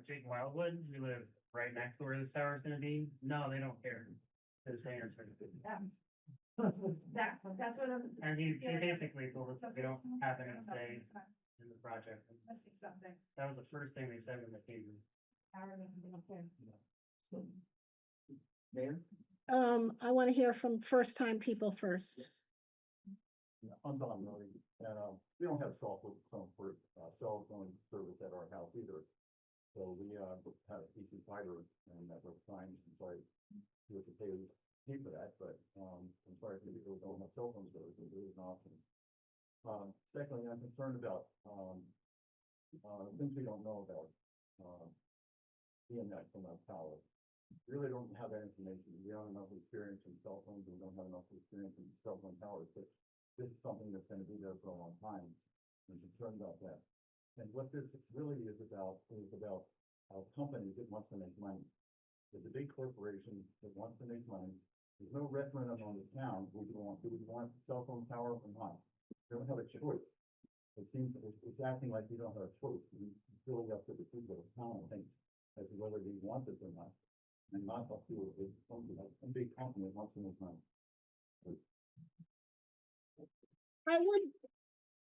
Jake Wildwood, we live right next to where this tower is gonna be. No, they don't care. Is the answer. That's what I'm. And he Yeah. basically told us That's they what don't I'm- have any that's say what I'm in the project. Missing something. That was the first thing they said when they came. I remember, okay. Ma'am? I want to hear from first-time people first. Yes. Yeah, I'm Don Murray, and, we don't have cell phone service at our house either. So we, have a PC fiber and that we're trying to try to pay for that, but, I'm sorry for people who don't have cell phone service, it is an option. Secondly, I'm concerned about, things we don't know about, EMF from our tower. We really don't have that information. We don't have enough experience in cell phones, we don't have enough experience in cell phone towers, but this is something that's gonna be there for a long time. I'm concerned about that. And what this really is about a company that wants to make money. There's a big corporation that wants to make money. There's no referendum on the town, do we want cell phone tower or not? We don't have a choice. It seems, it's acting like we don't have a choice. It's really up to the people of town, I think, as to whether they want it or not. And not up to a big company that wants to make money.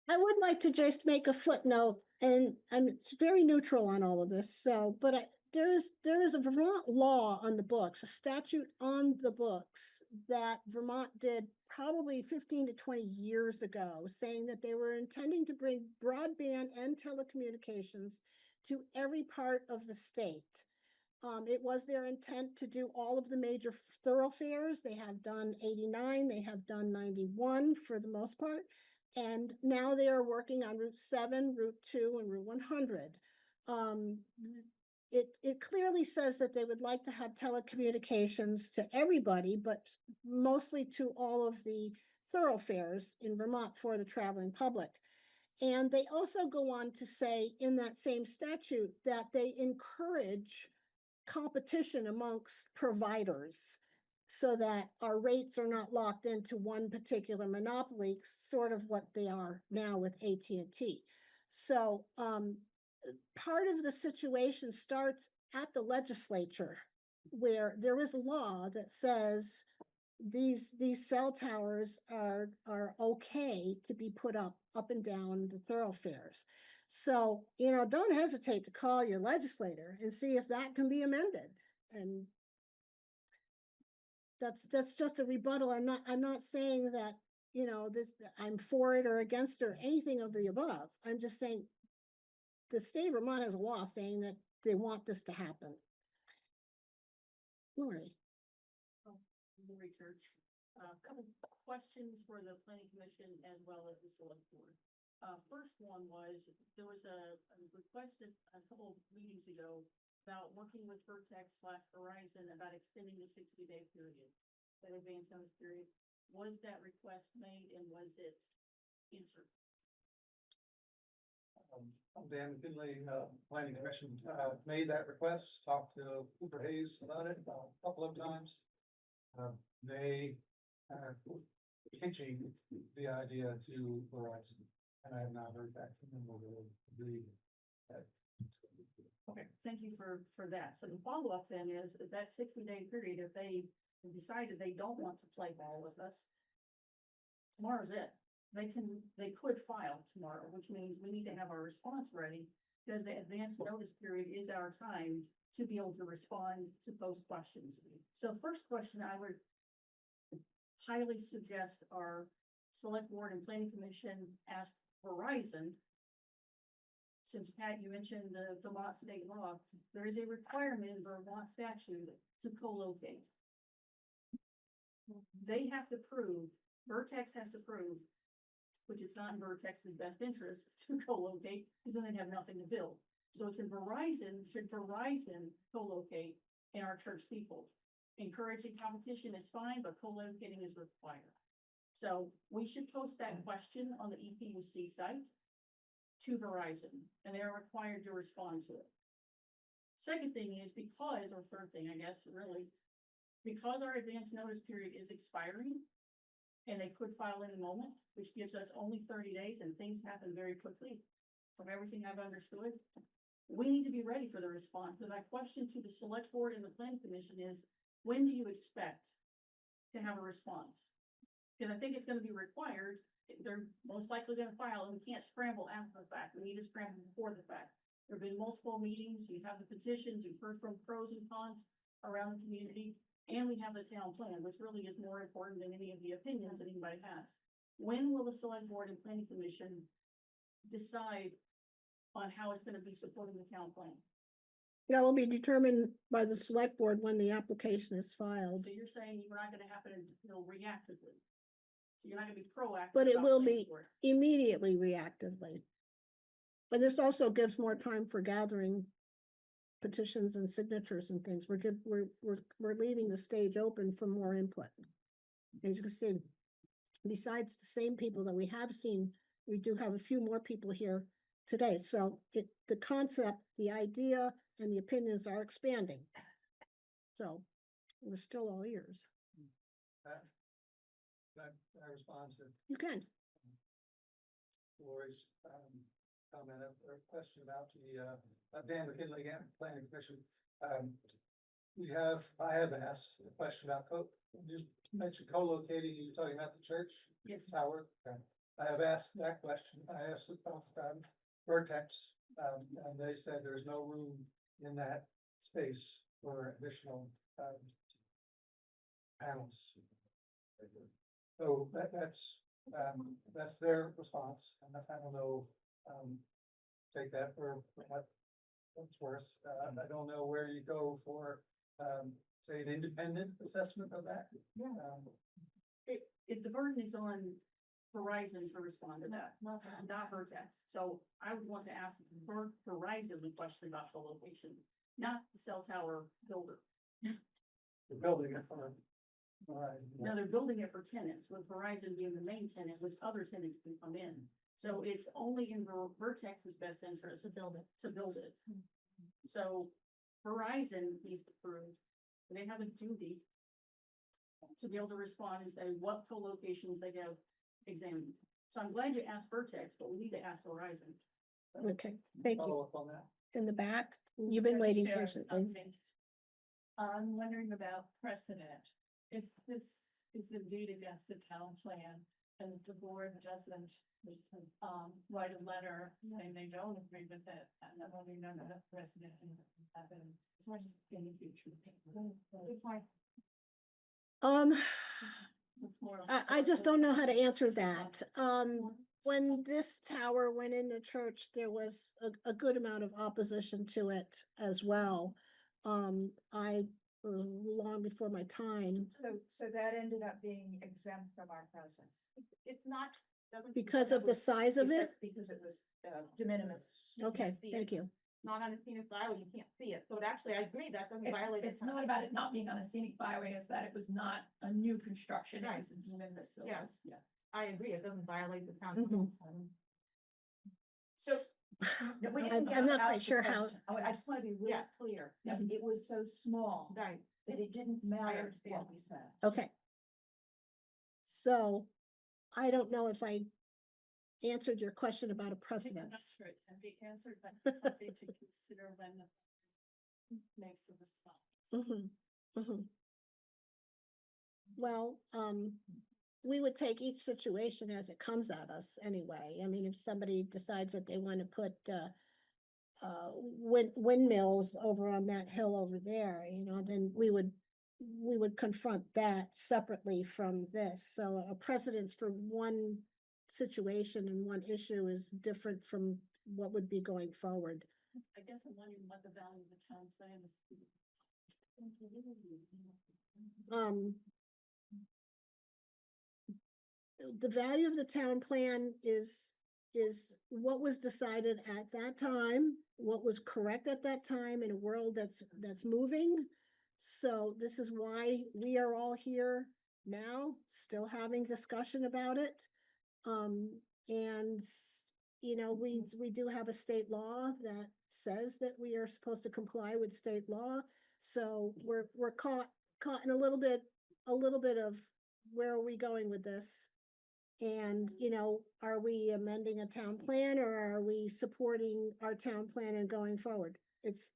I would like to just make a footnote, and it's very neutral on all of this, so, but there is a Vermont law on the books, a statute on the books that Vermont did probably 15 to 20 years ago, saying that they were intending to bring broadband and telecommunications to every part of the state. It was their intent to do all of the major thoroughfares. They have done 89, they have done 91 for the most part. And now they are working on Route 7, Route 2, and Route 100. it clearly says that they would like to have telecommunications to everybody, but mostly to all of the thoroughfares in Vermont for the traveling public. And they also go on to say in that same statute that they encourage competition amongst providers so that our rates are not locked into one particular monopoly, sort of what they are now with AT&T. So part of the situation starts at the legislature, where there is a law that says these cell towers are okay to be put up and down the thoroughfares. So, don't hesitate to call your legislator and see if that can be amended. And that's just a rebuttal. I'm not saying that, I'm for it or against it or anything of the above. I'm just saying the state of Vermont has a law saying that they want this to happen. Lori. Lori Church. A couple questions for the planning commission as well as the select board. First one was, there was a request a couple of meetings ago about working with Vertex/Verizon about extending the 60-day period, that advance notice period. Was that request made and was it answered? I'm Dan McKinley, Planning Commission, made that request, talked to Cooper Hayes about it a couple of times. They are pitching the idea to Verizon, and I have not heard back from them over the. Okay, thank you for that. So the follow-up then is that 60-day period, if they decided they don't want to play ball with us, tomorrow's it. They could file tomorrow, which means we need to have our response ready, because the advance notice period is our time to be able to respond to those questions. So first question I would highly suggest our select board and planning commission ask Verizon, since Pat, you mentioned the Vermont state law, there is a requirement in Vermont statute to co-locate. They have to prove, Vertex has to prove, which is not in Vertex's best interest to co-locate, because then they'd have nothing to build. So it's in Verizon, should Verizon co-locate in our church steeple? Encouraging competition is fine, but co-locating is required. So we should post that question on the EPUC site to Verizon, and they are required to respond to it. Second thing is because, or third thing, I guess, really, because our advance notice period is expiring, and they could file any moment, which gives us only 30 days, and things happen very quickly, from everything I've understood, we need to be ready for the response. So my question to the select board and the planning commission is, when do you expect to have a response? Because I think it's going to be required. They're most likely going to file, and we can't scramble after the fact. We need to scramble before the fact. There have been multiple meetings. You have the petitions. You've heard from pros and cons around the community, and we have the town plan, which really is more important than any of the opinions that anybody has. When will the select board and planning commission decide on how it's going to be supporting the town plan? That will be determined by the select board when the application is filed. So you're saying you're not going to happen, reactively. So you're not going to be proactive. But it about will planning be for it. immediately reactively. But this also gives more time for gathering petitions and signatures and things. We're leaving the stage open for more input. As you can see, besides the same people that we have seen, we do have a few more people here today. So the concept, the idea, and the opinions are expanding. So we're still all ears. Can I respond to You can. Lori's comment or question about the Dan McKinley again, Planning Commission? I have asked a question about you mentioned co-locating. You were talking about the church? Yes. Tower. Okay. I have asked that question. I asked about Vertex, and they said there's no room in that space for additional panels. So that's their response, and I don't know, take that for what it's worth. I don't know where you go for, say, an independent assessment of that. If the burden is on Verizon to respond to that, not Vertex. So I would want to ask Verizon the question about the location, not the cell tower builder. The building in front. Now they're building it for tenants, with Verizon being the main tenant, which other tenants can come in. So it's only in Vertex's best interest to build it. So Verizon needs to prove, they have a duty to be able to respond and say what co-locations they have examined. So I'm glad you asked Vertex, but we need to ask Verizon. Okay, thank Follow you. up on that. In the back, you've been waiting patiently. I'm wondering about precedent. If this is indeed against the town plan and the board doesn't write a letter saying they don't agree with it, and I'm wondering none of the precedent can happen in the future. Good point. That's more. I just don't know how to answer that. When this tower went in the church, there was a good amount of opposition to it as well. Long before my time, So that ended up being exempt from our process. It's not. because of the size of it. Because it was de minimis. Okay, see thank it. you. Not on a scenic byway, you can't see it. So it actually, I agree, that doesn't It- violate. the It's town. not about it not being on a scenic byway, it's that it was not a new construction, it Right. was a de minimis, so Yeah. it's- yeah. I agree, it doesn't violate the town. Mhm. So. No, we I'm- didn't get I'm not out quite the sure how- question. I just want to be really Yeah. clear. Yeah. It was so small Right, that it didn't matter understand. what we said. Okay. So I don't know if I answered your question about a I think I'm not precedence. sure it can be answered, but it's something to consider when the makes a response. Mhm, mhm. Well, we would take each situation as it comes at us anyway. I mean, if somebody decides that they want to put, windmills over on that hill over there, then we would confront that separately from this. So a precedence for one situation and one issue is different from what would be going forward. I guess I'm wondering what the value of the town plan is. The value of the town plan is what was decided at that time, what was correct at that time in a world that's moving. So this is why we are all here now, still having discussion about it. And, we do have a state law that says that we are supposed to comply with state law. So we're caught in a little bit of where are we going with this? And, are we amending a town plan or are we supporting our town plan and going forward? This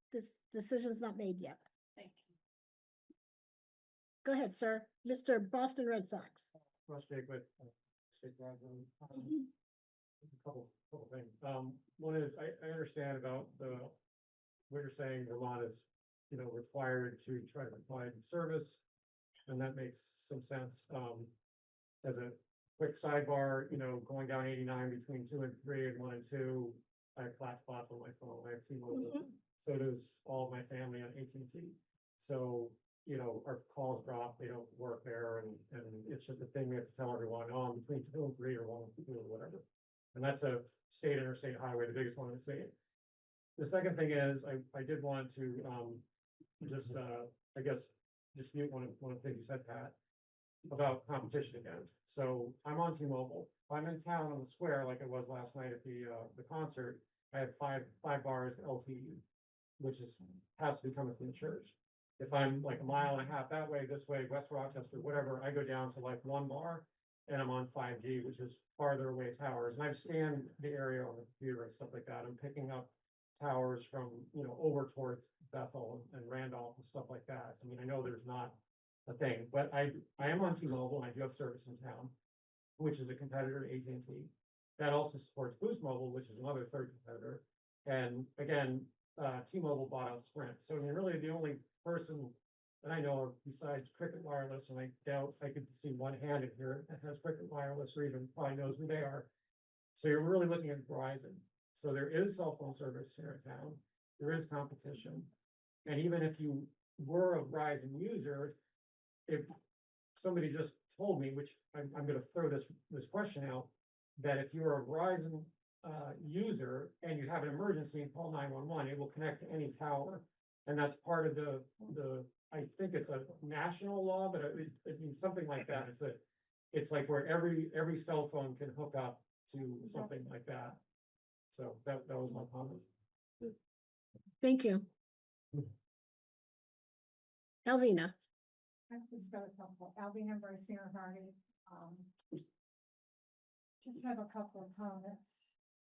decision's not made yet. Thank you. Go ahead, sir. Mr. Boston Red Sox. Russ Jake with State Broadband. A couple things. One is, I understand about what you're saying, Vermont is, required to try to provide service. And that makes some sense. As a quick sidebar, going down 89 between 2 and 3 and 1 and 2, I have flat spots on my phone. I have T-Mobile. So does all of my family on AT&T. So, our calls drop, they don't work there, and it's just a thing we have to tell everyone on between 2 and 3 or 1 and 2 or whatever. And that's a state interstate highway, the biggest one in the state. The second thing is, I did want to just I guess dispute one of the things you said, Pat, about competition again. So I'm on T-Mobile. If I'm in town on the square like it was last night at the concert, I have five bars LTE, which has to be coming from the church. If I'm like a mile and a half that way, this way, West Rochester, whatever, I go down to like 1 bar and I'm on 5G, which is farther away towers. And I've scanned the area on the computer and stuff like that. I'm picking up towers from, over towards Bethel and Randolph and stuff like that. I mean, I know there's not a thing, but I am on T-Mobile and I do have service in town, which is a competitor to AT&T. That also supports Boost Mobile, which is another third competitor. And again, T-Mobile bought out Sprint. So I mean, really the only person that I know of besides Cricket Wireless, and I doubt I could see one hand in here that has Cricket Wireless or even probably knows who they are. So you're really looking at Verizon. So there is cell phone service here in town. There is competition. And even if you were a Verizon user, if somebody just told me, which I'm gonna throw this question out, that if you're a Verizon user and you have an emergency and call 911, it will connect to any tower. And that's part of I think it's a national law, but it means something like that. It's like where every cell phone can hook up to something like that. So that was my comments. Thank you. Alvina. I've just got a couple, Alvina Bryce Hardy, just have a couple of comments.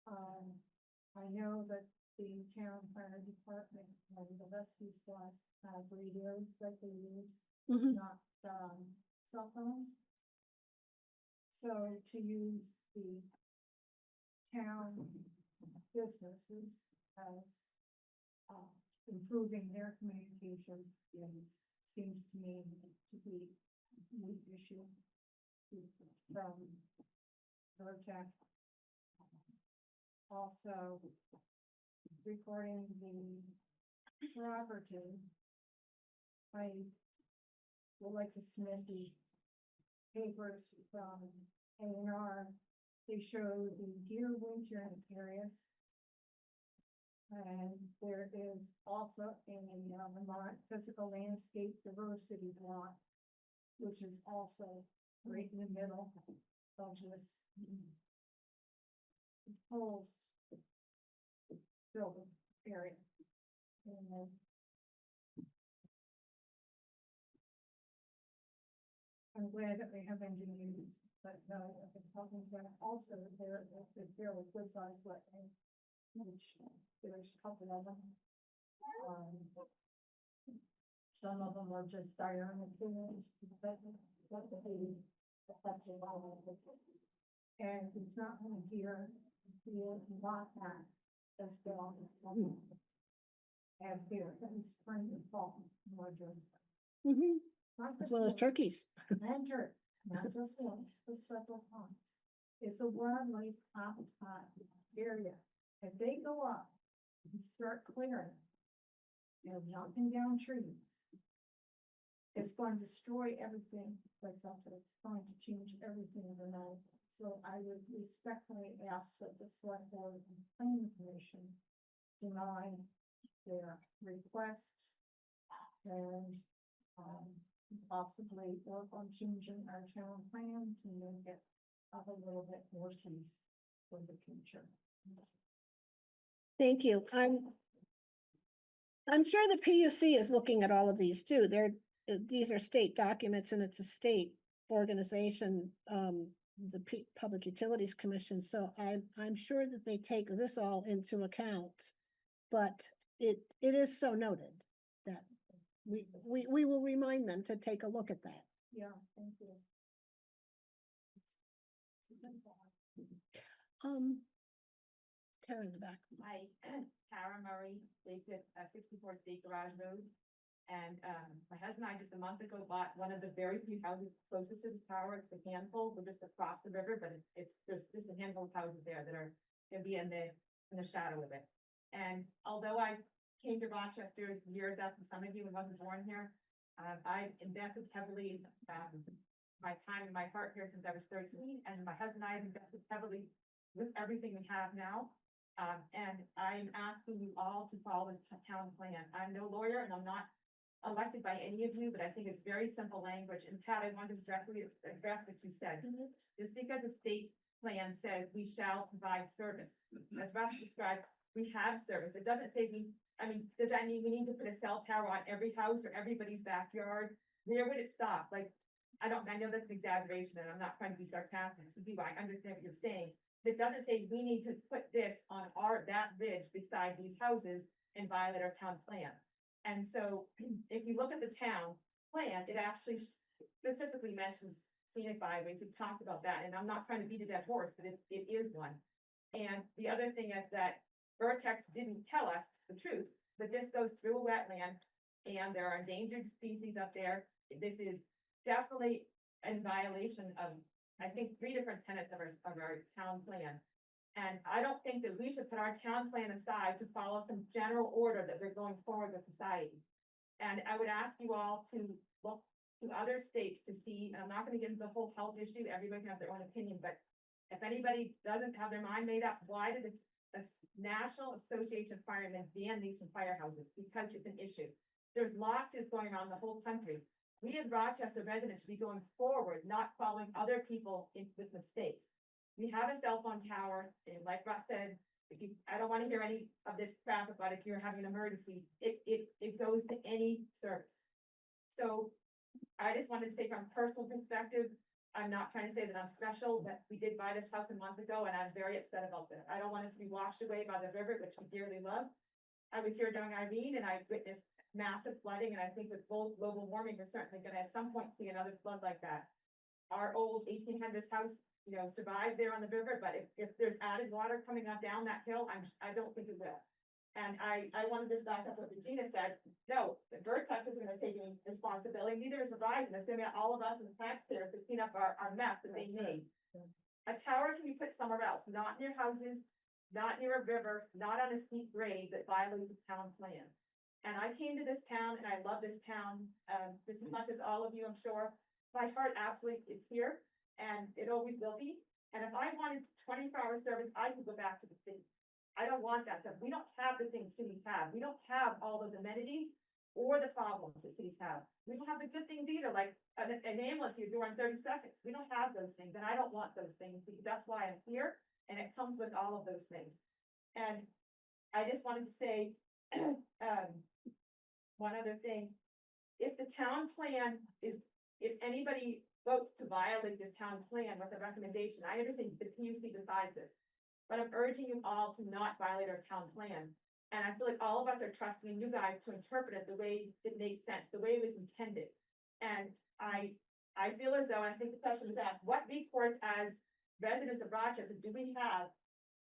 I know that the town fire department, the rescue squads have radios that they use, Mhm. not, cell phones. So to use the town businesses as, improving their communications seems to me to be an issue from Vertec. Also, regarding the property, I would like to submit the papers from A&R. They show the deer wintering areas. And there is also a Vermont physical landscape diversity block, which is also right in the middle of this whole building area. And I'm glad that we have engineers, but I've been talking about also there, it's a fairly good sized wetland, which there's a couple of them. Some of them are just diurnal pools, but and it's not only deer, you want that as well. And here in spring and fall, more just. Mhm. Not As just well as one. turkeys. And turkey, not just once, but several times. It's a wildlife habitat area. If they go up and start clearing and knocking down trees, it's going to destroy everything that's up there. It's going to change everything overnight. So I would respectfully ask that the select board and planning commission deny their request and, possibly work on changing our town plan to make it have a little bit more teeth for the future. Thank you. I'm sure the PUC is looking at all of these too. These are state documents and it's a state organization, the Public Utilities Commission. So I'm sure that they take this all into account. But it is so noted that we will remind them to take a look at that. Yeah, thank you. Tara in the back. Hi, Tara Murray, lived at 64 State Garage Road. And my husband and I just a month ago bought one of the very few houses closest to this tower. It's a handful, we're just across the river, but there's just a handful of houses there that are gonna be in the shadow of it. And although I came to Rochester years after some of you and wasn't born here, I invested heavily my time and my heart here since I was 13, and my husband and I have invested heavily with everything we have now. And I'm asking you all to follow this town plan. I'm no lawyer and I'm not elected by any of you, but I think it's very simple language. And Pat, I wanted to directly address what you said. Just because the state plan says we shall provide service, as Russ described, we have service. It doesn't say does that mean we need to put a cell tower on every house or everybody's backyard? Where would it stop? Like, I know that's an exaggeration and I'm not trying to be sarcastic to you. I understand what you're saying. It doesn't say we need to put this on that ridge beside these houses and violate our town plan. And so if you look at the town plan, it actually specifically mentions scenic byways. We've talked about that, and I'm not trying to beat a dead horse, but it is one. And the other thing is that Vertex didn't tell us the truth, but this goes through a wetland and there are endangered species up there. This is definitely in violation of, I think, 3 different tenets of our town plan. And I don't think that we should put our town plan aside to follow some general order that we're going forward with society. And I would ask you all to look to other states to see, and I'm not gonna get into the whole health issue, everybody can have their own opinion, but if anybody doesn't have their mind made up, why did this National Association of Firemen ban these from firehouses? Because it's an issue. There's lawsuits going around the whole country. We as Rochester residents should be going forward, not following other people with mistakes. We have a cell phone tower, and like Russ said, I don't want to hear any of this crap about if you're having an emergency, it goes to any service. So I just wanted to say from a personal perspective, I'm not trying to say that I'm special, but we did buy this house a month ago and I'm very upset about that. I don't want it to be washed away by the river, which we dearly love. I was here during Irene and I witnessed massive flooding, and I think with global warming, we're certainly gonna at some point see another flood like that. Our old 1800s house, survived there on the river, but if there's added water coming up down that hill, I don't think it will. And I wanted to back up what Regina said. No, the Vertex isn't gonna take any responsibility, neither is Verizon. It's gonna be all of us and the taxpayers to clean up our mess that they made. A tower can be put somewhere else, not near houses, not near a river, not on a steep grade that violates the town plan. And I came to this town and I love this town, just as much as all of you, I'm sure. My heart absolutely is here, and it always will be. And if I wanted 24-hour service, I could go back to the city. I don't want that stuff. We don't have the things cities have. We don't have all those amenities or the problems that cities have. We don't have the good things either, like an ambulance you do in 30 seconds. We don't have those things, and I don't want those things, because that's why I'm here, and it comes with all of those things. And I just wanted to say, one other thing. If the town plan if anybody votes to violate this town plan with a recommendation, I understand the PUC decides this, but I'm urging you all to not violate our town plan. And I feel like all of us are trusting in you guys to interpret it the way it makes sense, the way it was intended. And I feel as though, and I think the question was asked, what recourse as residents of Rochester do we have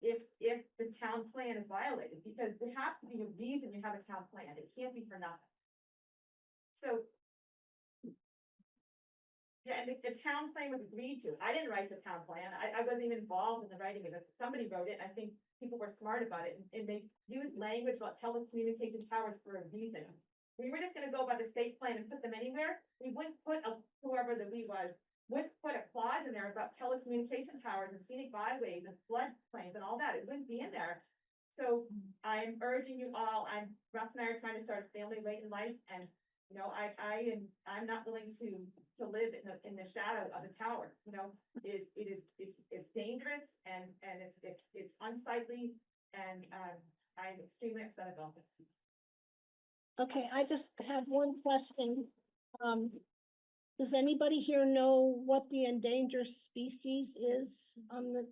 if the town plan is violated? Because there has to be a reason you have a town plan. It can't be for nothing. So, yeah, and the town plan was agreed to. I didn't write the town plan. I wasn't even involved in the writing of it. Somebody wrote it. I think people were smart about it, and they used language about telecommunication towers for a reason. We were just gonna go by the state plan and put them anywhere. We wouldn't put whoever that we was, wouldn't put a clause in there about telecommunication towers and scenic byways and flood plains and all that. It wouldn't be in there. So I'm urging you all, Russ and I are trying to start a family late in life, and I'm not willing to live in the shadow of a tower. It's dangerous and it's unsightly, and I'm extremely upset about this. Okay, I just have one question. Does anybody here know what the endangered species is on the?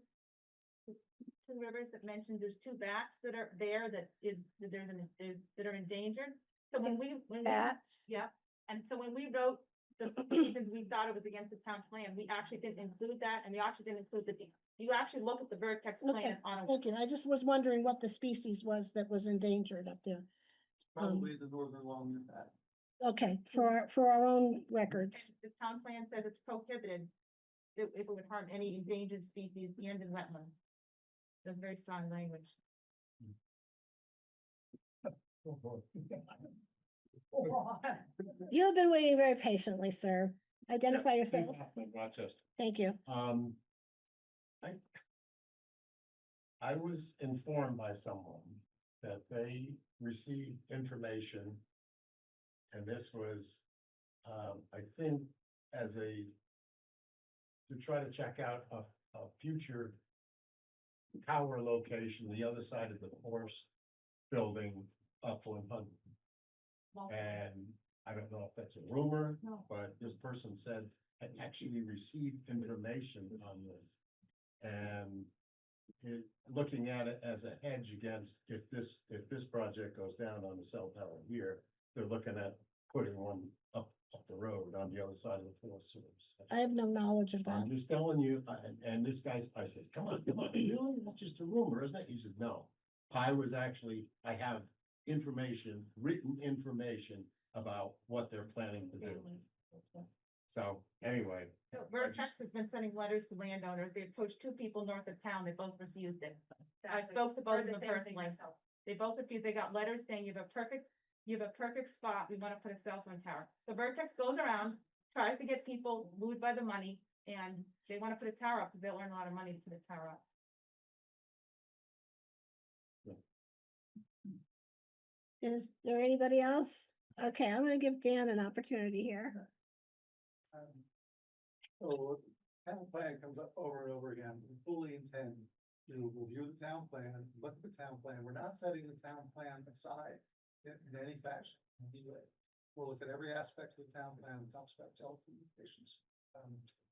Two rivers that mentioned there's two bats that are there that are endangered. So when we Bats? yeah, and so when we wrote the reasons we thought it was against the town plan, we actually didn't include that, and we actually didn't include you actually look at the Vertex Okay, plan on a. thank you. I just was wondering what the species was that was endangered up there. Probably the northern long bat. Okay, for our own records. The town plan says it's prohibited if it would harm any endangered species and in wetlands. That's very strong language. You have been waiting very patiently, sir. Identify yourself. Rochester. Thank you. I was informed by someone that they received information, and this was, I think, to try to check out a future tower location, the other side of the Forest building up on Hunt. And I don't know if that's a rumor, but this person said had actually received information on this. And looking at it as a hedge against if this project goes down on the cell tower here, they're looking at putting one up the road on the other side of the Forest Service. I have no knowledge of that. I'm just telling you, and this guy, I said, come on, really? That's just a rumor, isn't it? He said, no. I have information, written information about what they're planning to do. So anyway. So Vertex has been sending letters to landowners. They approached two people north of town. They both refused it. I spoke to both of them personally. They both refused. They got letters saying you have a perfect spot. We want to put a cell phone tower. So Vertex goes around, tries to get people moved by the money, and they wanna put a tower up, they'll earn a lot of money to put a tower up. Is there anybody else? Okay, I'm gonna give Dan an opportunity here. So town plan comes up over and over again. We fully intend to review the town plan, look at the town plan. We're not setting the town plan aside in any fashion. in any way. We'll look at every aspect of the town plan. It talks about telecommunications,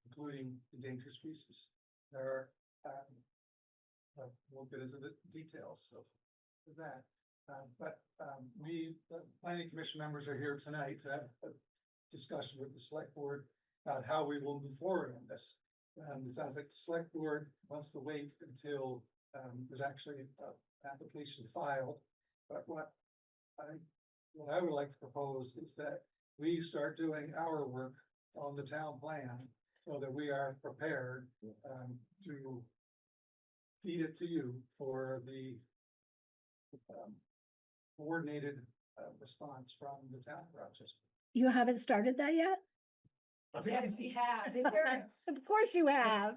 including endangered species. There are, we'll get into the details of that. The planning commission members are here tonight to have a discussion with the select board about how we will move forward on this. It sounds like the select board wants to wait until, there's actually an application filed. But what I would like to propose is that we start doing our work on the town plan so that we are prepared, to feed it to you for the coordinated response from the town of Rochester. You haven't started that yet? Yes, we have. Of course you have,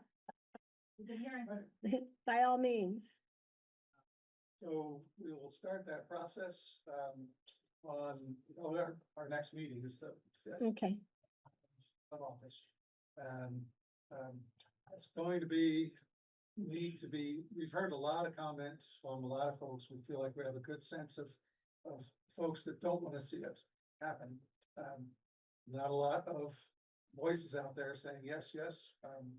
We've been hearing. by all means. So we will start that process on our next meeting is the 5th Okay, of August. And it's going to be, we've heard a lot of comments from a lot of folks. We feel like we have a good sense of folks that don't want to see it happen. Not a lot of voices out there saying yes, yes,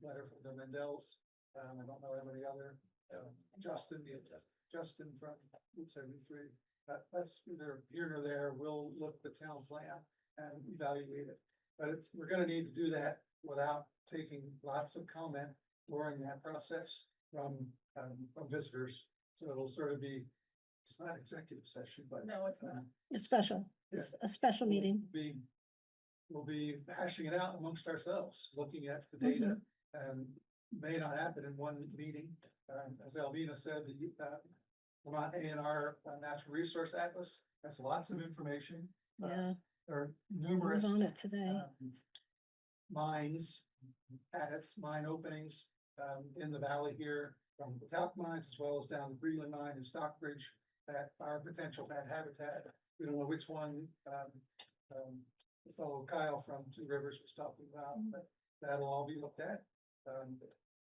letter from the Mendel's. I don't know how many other, Justin from Route 73. That's either here or there. We'll look at the town plan and evaluate it. But we're gonna need to do that without taking lots of comment during that process from visitors. So it'll sort of be, it's not executive session, but. No, it's not. a special, a special meeting. We'll be hashing it out amongst ourselves, looking at the data, and may not happen in one meeting. As Alvina said, the Vermont A&R Natural Resource Atlas has lots of information. Yeah, There are I numerous was on it today. mines, mine openings in the valley here, from the top mines as well as down the Breland mine and Stockbridge that are potential bad habitat. We don't know which one the fellow Kyle from Two Rivers was talking about, but that'll all be looked at.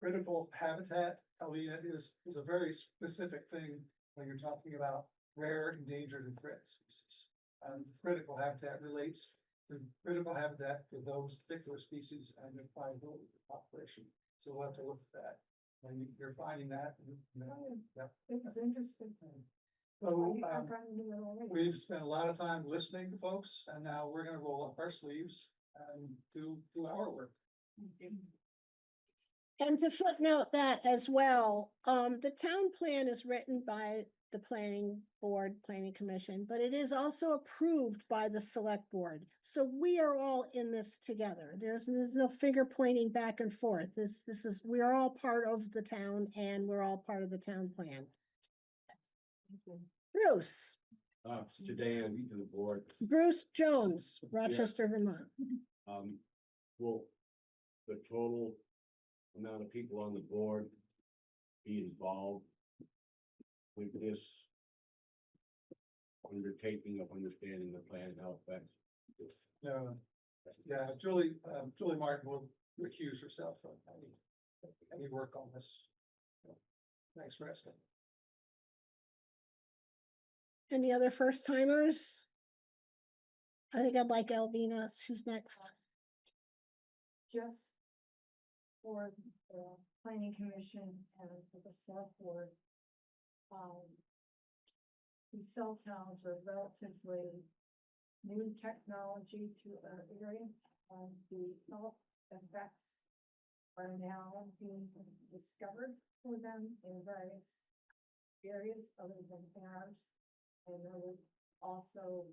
Critical habitat, Alina, is a very specific thing when you're talking about rare, endangered, and threatened species. Critical habitat relates to critical habitat for those particular species and their viability of the population. So we'll have to look at that. And you're finding that. It's interesting. So, I'm trying to do it already. we've spent a lot of time listening to folks, and now we're gonna roll up our sleeves and do our work. And to footnote that as well, the town plan is written by the planning board, planning commission, but it is also approved by the select board. So we are all in this together. There's no finger pointing back and forth. We are all part of the town and we're all part of the town plan. Bruce, Today I meet to the board, Bruce Jones, Rochester, Vermont. will the total amount of people on the board be involved with this undertaking of understanding the plan and how it affects? Yeah, Julie Martin will recuse herself from any work on this. Thanks for asking. Any other first timers? I think I'd like Alvina. She's next. Just for the planning commission and for the select board. These cell towns are relatively new technology to our area. The health effects are now being discovered for them in various areas other than ours. And I would also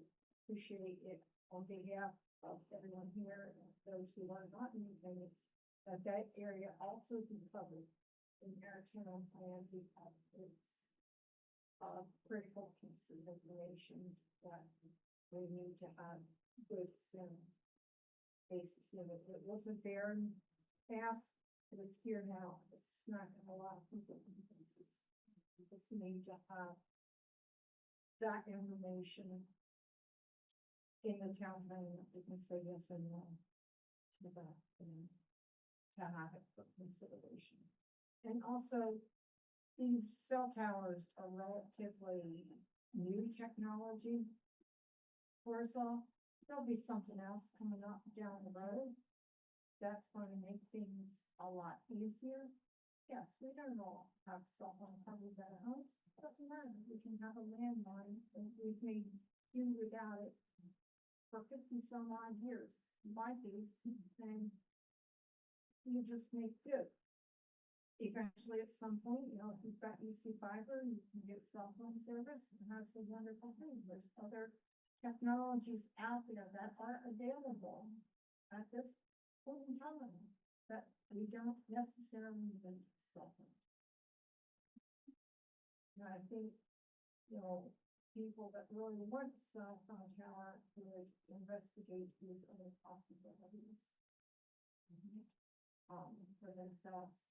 appreciate it on behalf of everyone here, and those who are not in attendance, that area also be covered in our town plan because it's a critical piece of information that we need to have good soon. basis of it. It wasn't there in the past, but it's here now. It's smacking a lot of people in places. We just need to have that information in the town plan that we can say yes or no to that, and to have it for consideration. And also, these cell towers are relatively new technology for us all. There'll be something else coming up down the road that's going to make things a lot easier. Yes, we don't all have cell phone coverage at our homes. Doesn't matter. We can have a landline, and we've made do without it for 50 some odd years. My case, and you just make do. Eventually, at some point, you know, if you've got UC fiber, you can get cell phone service, and that's a wonderful thing. There's other technologies out there that are available at this point in time that we don't necessarily need cell phone. And I think, you know, people that really want cell phone tower would investigate these other possibilities for themselves.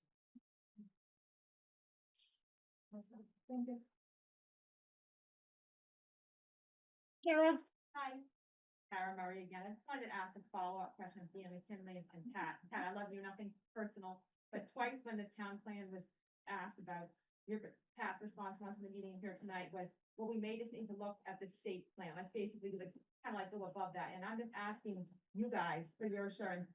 Thank you. Kara? Hi. Kara Murray again. I just wanted to ask a follow-up question of Deanna McKinley and Pat. Pat, I love you, nothing personal, but twice when the town plan was asked about, your Pat's response once in the meeting here tonight was, well, we may just need to look at the state plan. Let's basically do the, kind of like go above that. And I'm just asking you guys for your assurance.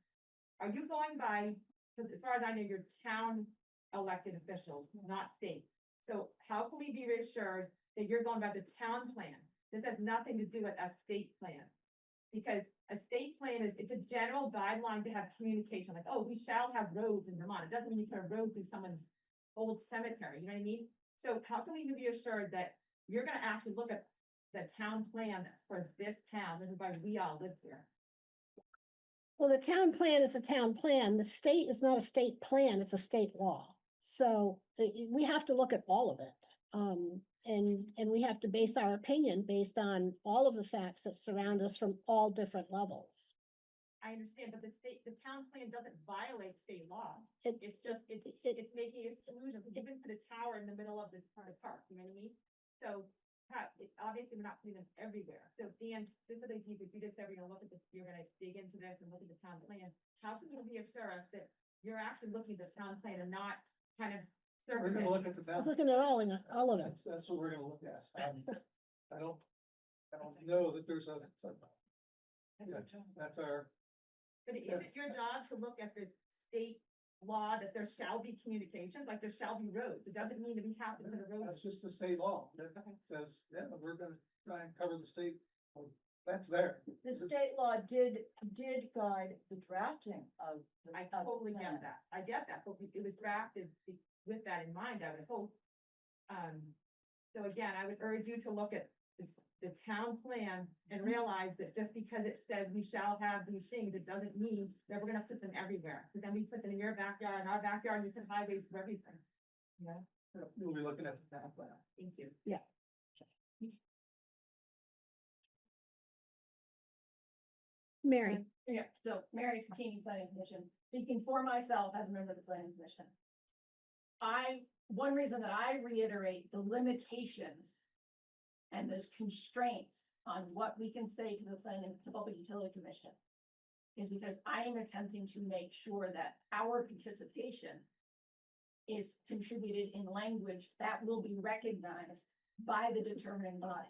Are you going by, because as far as I know, you're town elected officials, not state. So how can we be reassured that you're going by the town plan? This has nothing to do with a state plan. Because a state plan is, it's a general guideline to have communication, like, oh, we shall have roads in Vermont. It doesn't mean you put a road through someone's old cemetery, you know what I mean? So how can we be assured that you're gonna actually look at the town plan that's for this town? This is why we all live here. Well, the town plan is a town plan. The state is not a state plan, it's a state law. So we have to look at all of it. And we have to base our opinion based on all of the facts that surround us from all different levels. I understand, but the town plan doesn't violate state law. It- It's just, it's making exclusions. You can put a tower in the middle of the park, you know what I mean? So, obviously, we're not putting them everywhere. So, Dan, specifically, if you just said we're gonna look at this, you're gonna dig into this and look at the town plan, how can you be assured that you're actually looking at the town plan and not kind of We're gonna look at the I was town. looking at all of it. That's what we're gonna look at. I don't know that there's that's our, But is it your job to look at the state law that there shall be communications, like there shall be roads? It doesn't mean that we have to put a road. that's just the state law. That says, yeah, we're gonna try and cover the state. That's there. The state law did guide the drafting of the. I totally get that. I get that, but it was drafted with that in mind, I would hope. So again, I would urge you to look at the town plan and realize that just because it says we shall have these things, it doesn't mean that we're gonna put them everywhere. Because then we put them in your backyard, in our backyard, and we put highways for everything. You know, We'll be looking at the town plan. thank you. Mary? Yeah, so Mary Fatini, Planning Commission, speaking for myself as a member of the Planning Commission. One reason that I reiterate the limitations and those constraints on what we can say to the Planning, to Public Utility Commission is because I am attempting to make sure that our participation is contributed in language that will be recognized by the determining body,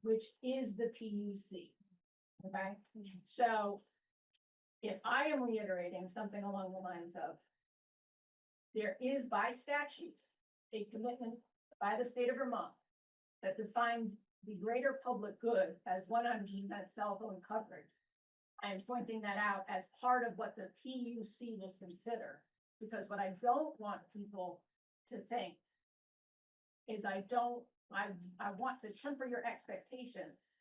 which is the PUC. Okay, so if I am reiterating something along the lines of there is by statute a commitment by the state of Vermont that defines the greater public good as 100% cell phone coverage. I am pointing that out as part of what the PUC will consider, because what I don't want people to think is I want to temper your expectations.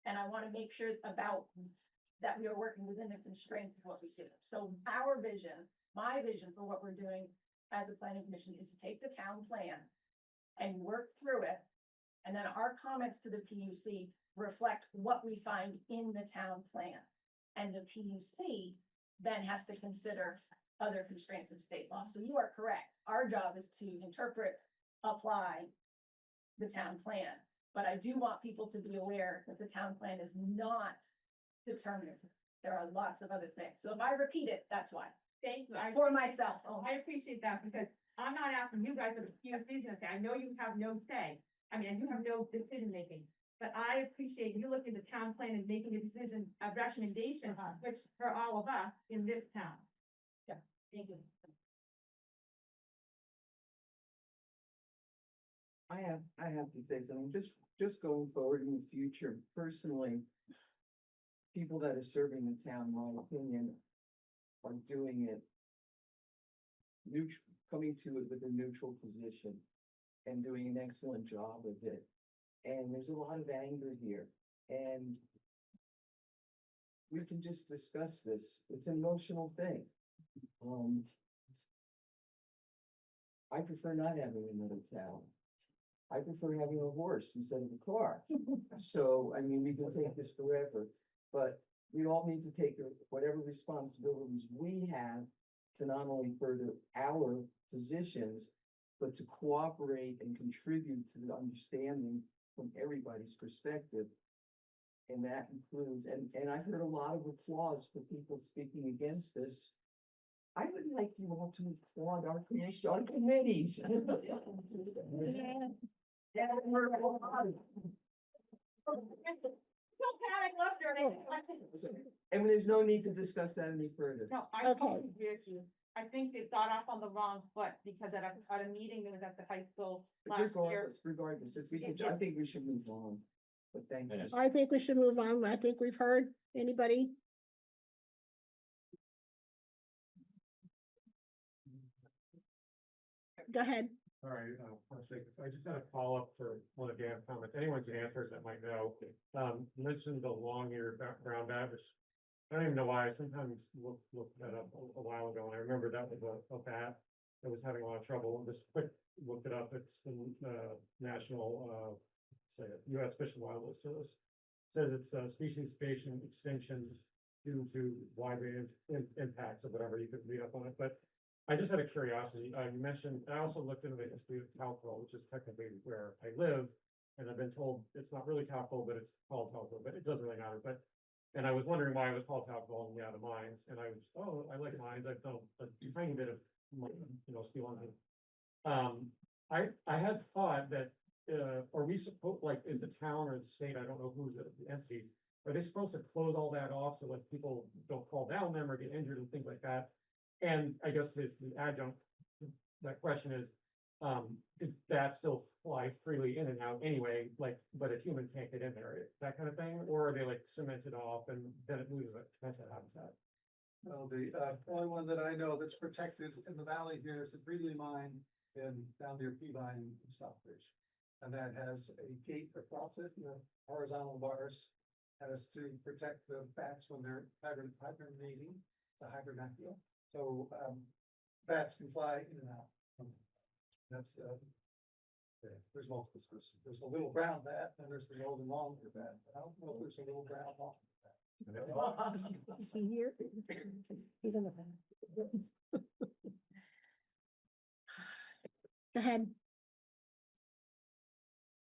And I want to make sure about that we are working within the constraints of what we do. So our vision, my vision for what we're doing as a planning commission is to take the town plan and work through it. And then our comments to the PUC reflect what we find in the town plan. And the PUC then has to consider other constraints of state law. So you are correct. Our job is to interpret, apply the town plan. But I do want people to be aware that the town plan is not determinative. There are lots of other things. So if I repeat it, that's why. Thank you. For myself. I appreciate that because I'm not asking you guys, but the PUC is gonna say, I know you have no say. I mean, you have no decision making. But I appreciate you looking at the town plan and making a decision, a recommendation, which for all of us in this town. Yeah, thank you. I have to say something, just going forward in the future, personally, people that are serving the town, in my opinion, are doing it neutral, coming to it with a neutral position and doing an excellent job with it. And there's a lot of anger here, and we can just discuss this. It's an emotional thing. I prefer not having another town. I prefer having a horse instead of a car. So, I mean, we can take this forever, but we all need to take whatever responsibilities we have to not only further our positions, but to cooperate and contribute to the understanding from everybody's perspective. And that includes, and I've heard a lot of applause for people speaking against this. I would like you all to applaud our committees. Don't panic left or anything. And there's no need to discuss that any further. No, I totally agree with you. I think it got off on the wrong foot because at a meeting that was at the high school last year. Regardless, if we could, I think we should move on, but thank you. I think we should move on. I think we've heard. Anybody? Go ahead. All right, I just had a follow-up for one of Dan's comments. Anyone can answer it that might know. You mentioned the long-eared brown bat, which I don't even know why. I sometimes look that up a while ago, and I remember that was a bat that was having a lot of trouble. Just quick, look it up. It's the national, U.S. Fish and Wildlife Service. Says it's species extinction due to wide range impacts or whatever. You could read up on it, but I just had a curiosity. You mentioned, I also looked into the history of Talco, which is technically where I live. And I've been told it's not really Talco, but it's called Talco, but it doesn't really matter. And I was wondering why it was called Talco, and yeah, the mines. And I like mines. I've done a tiny bit of, steel hunting. I had thought that, are we supposed, like, is the town or the state, I don't know who's the entity, are they supposed to close all that off so that people don't fall down them or get injured and things like that? And I guess the adjunct, that question is, did that still fly freely in and out anyway, like, but a human can't get in there, that kind of thing? Or are they like cemented off and then it loses its potential habitat? Well, the only one that I know that's protected in the valley here is the Breedley mine down near Peavine and Stockbridge. And that has a gate across it, horizontal bars, that is to protect the bats when they're hibernating, the hibernacula. So bats can fly in and out. That's there's multiple species. There's a little brown bat, and there's the golden long-eared bat. I don't know if there's a little brown long-eared bat. Is he here? He's in the back. Go ahead.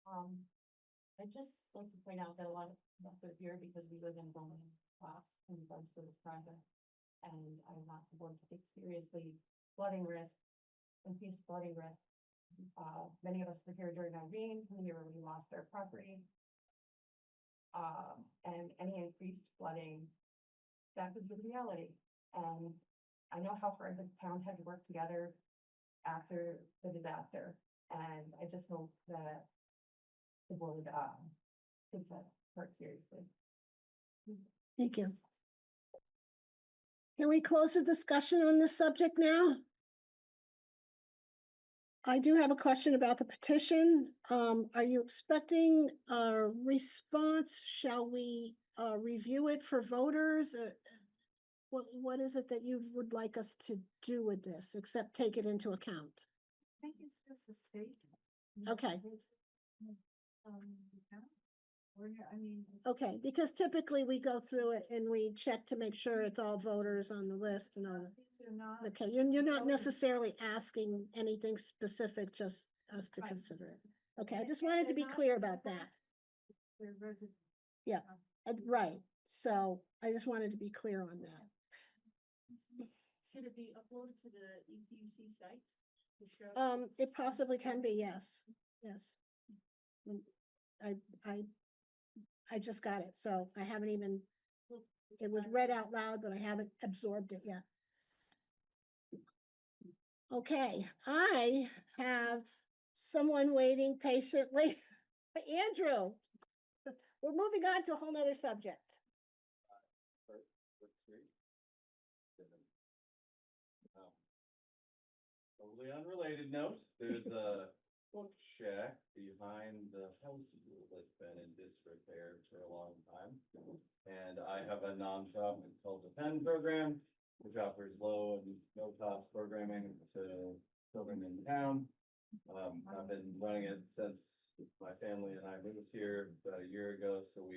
I just like to point out that a lot of us are here because we live in Bowman class in regards to this project. And I want the board to take seriously flooding risk, increased flooding risk. Many of us were here during Irene, we already lost our property. And any increased flooding, that would be the reality. And I know how hard the town had to work together after the disaster. And I just hope that the board takes that part seriously. Thank you. Can we close the discussion on this subject now? I do have a question about the petition. Are you expecting a response? Shall we review it for voters? What is it that you would like us to do with this, except take it into account? I think it's just a state. Okay. I mean. Okay, because typically we go through it and we check to make sure it's all voters on the list and all that. They're not. Okay, you're not voting. necessarily asking anything specific, just us to Right. consider it. Okay, I And just if wanted to they're be not clear about that. They're resident. Yeah, right. So I just wanted to be clear on that. Should it be uploaded to the EPUC site? To show? It possibly can be, yes, yes. Mm, I just got it, so I haven't even, it was read out loud, but I haven't absorbed it yet. Okay, I have someone waiting patiently. Andrew, we're moving on to a whole nother subject. Totally unrelated note, there's a book shack behind the house that's been in disrepair for a long time. And I have a non-shop called the Pen Program, which offers low and no cost programming to children in town. I've been running it since my family and I moved here about a year ago, so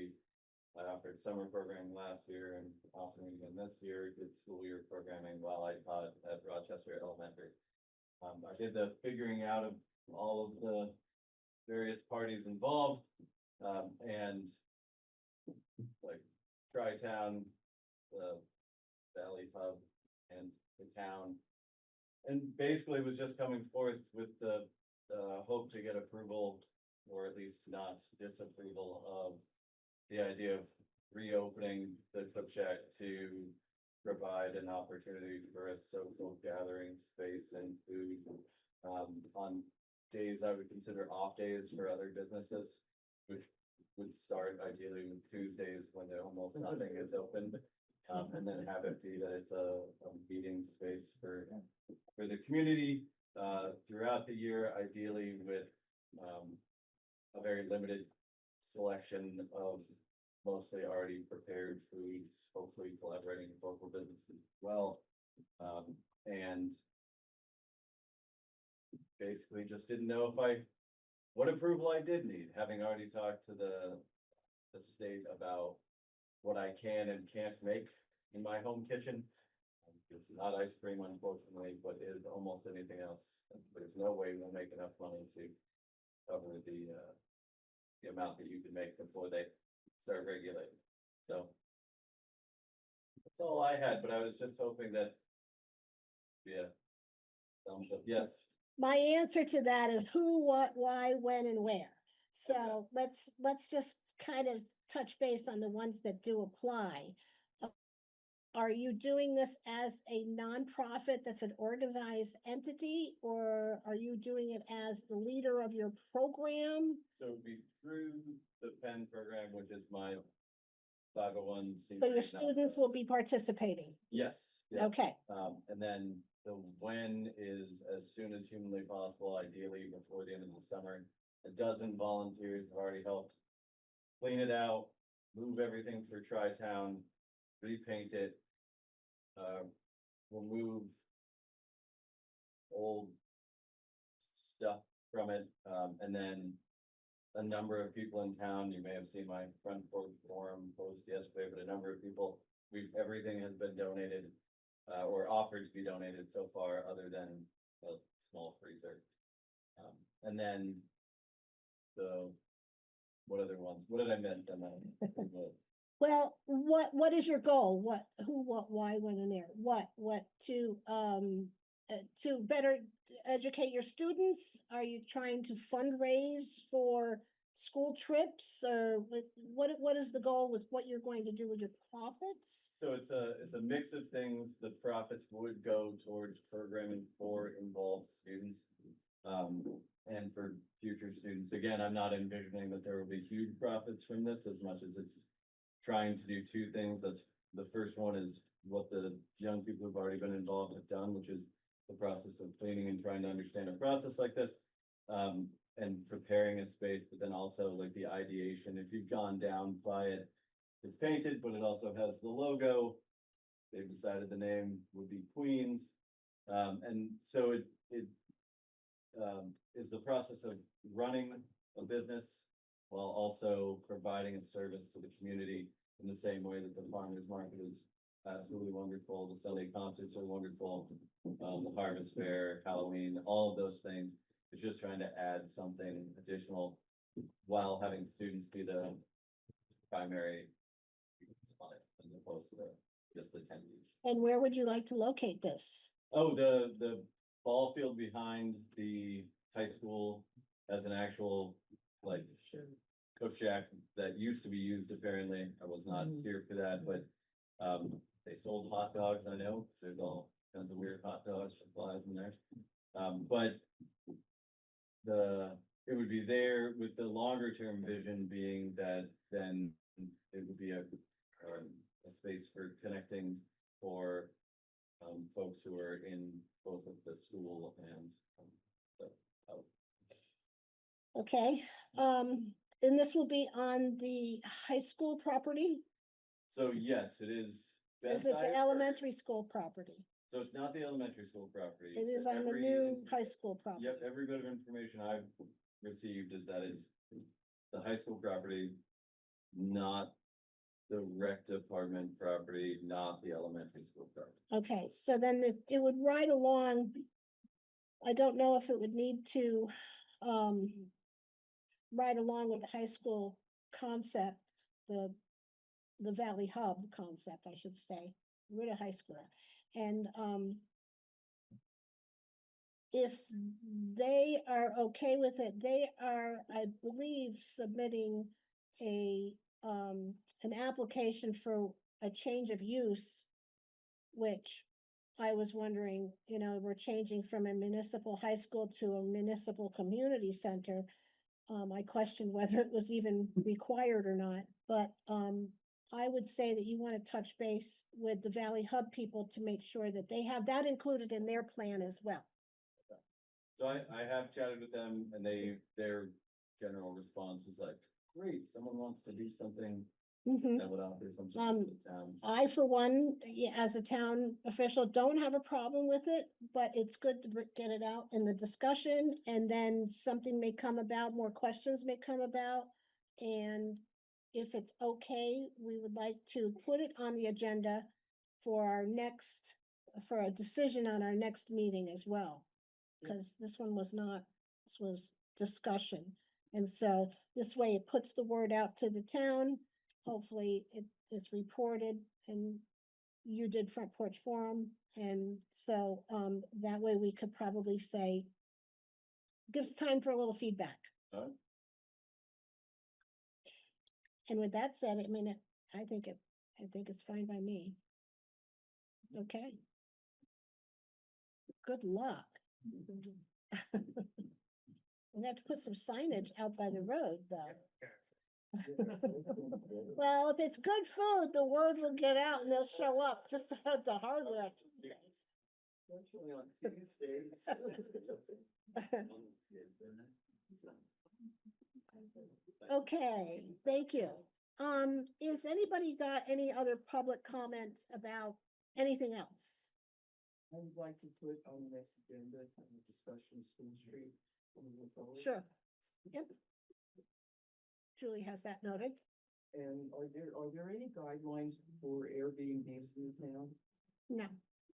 I offered summer programming last year and offering again this year, did school year programming while I taught at Rochester Elementary. I did the figuring out of all of the various parties involved, and like Tri-Town, the Valley Hub, and the town. And basically was just coming forth with the hope to get approval, or at least not disapproval of the idea of reopening the Clip Shack to provide an opportunity for a social gathering space and food on days I would consider off days for other businesses, which would start ideally with Tuesdays when there almost nothing is open. And then have it be that it's a meeting space for the community throughout the year, ideally with a very limited selection of mostly already prepared foods, hopefully collaborating with local businesses as well. And basically just didn't know what approval I did need, having already talked to the state about what I can and can't make in my home kitchen. It's not ice cream, unfortunately, but is almost anything else. There's no way we'll make enough money to cover the amount that you can make before they start regulating. So that's all I had, but I was just hoping that, yeah, thumbs up, yes. My answer to that is who, what, why, when, and where. So let's just kind of touch base on the ones that do apply. Are you doing this as a nonprofit that's an organized entity, or are you doing it as the leader of your program? So it'd be through the Penn program, which is my 501. So your students will be participating? Yes. Yeah. Okay, And then the when is as soon as humanly possible, ideally before the end of the summer. A dozen volunteers have already helped clean it out, move everything for Tri-Town, repaint it, remove old stuff from it, and then a number of people in town, you may have seen my front porch forum post yesterday, but a number of people, everything has been donated, or offered to be donated so far, other than a small freezer. And then what other ones? What did I miss? well, what is your goal? What, who, what, why, when, and there? What to better educate your students? Are you trying to fundraise for school trips, or what is the goal with what you're going to do with your profits? So it's a mix of things. The profits would go towards programming for involved students. And for future students. Again, I'm not envisioning that there will be huge profits from this as much as it's trying to do two things. That's the first one is what the young people who've already been involved have done, which is the process of cleaning and trying to understand a process like this. And preparing a space, but then also like the ideation. If you've gone down by it, it's painted, but it also has the logo. They've decided the name would be Queens. And so it is the process of running a business while also providing a service to the community in the same way that the farmers market is absolutely wonderful. The Sunday concerts are wonderful. The harvest fair, Halloween, all of those things. It's just trying to add something additional while having students be the primary spot as opposed to just attendees. And where would you like to locate this? Oh, the ball field behind the high school as an actual, like, cook shack that used to be used apparently. I was not here for that, but, they sold hot dogs, I know, 'cause there's all kinds of weird hot dog supplies in there. But it would be there with the longer term vision being that then it would be a space for connecting for folks who are in both of the school and the out. Okay, and this will be on the high school property? So yes, it is. Is it the elementary school property? So it's not the elementary school property. It is on the new high school property. Yep, every bit of information I've received is that it's the high school property, not the rec department property, not the elementary school property. Okay, so then it would ride along. I don't know if it would need to, ride along with the high school concept, the Valley Hub concept, I should say, rid of high school. And, if they are okay with it, they are, I believe, submitting an application for a change of use, which I was wondering, we're changing from a municipal high school to a municipal community center. I questioned whether it was even required or not, but, I would say that you want to touch base with the Valley Hub people to make sure that they have that included in their plan as well. So I have chatted with them and their general response was like, great, someone wants to do something Mhm. that would offer something to the town. I, for one, as a town official, don't have a problem with it, but it's good to get it out in the discussion, and then something may come about, more questions may come about. And if it's okay, we would like to put it on the agenda for a decision on our next meeting as well. Because this one was not, this was discussion. And so this way it puts the word out to the town. Hopefully it is reported and you did Front Porch Forum. And so that way we could probably say, gives time for a little feedback. Alright. And with that said, I mean, I think it's fine by me. Okay. Good luck. We have to put some signage out by the road, though. Well, if it's good food, the word will get out and they'll show up just at the hardware Tuesdays. Especially on Tuesdays. Okay, thank you. Is anybody got any other public comment about anything else? I would like to put on the next agenda, a discussion of School Street. moving forward. Sure. Yep. Julie has that noted. And are there any guidelines for Airbnbs in the town? No.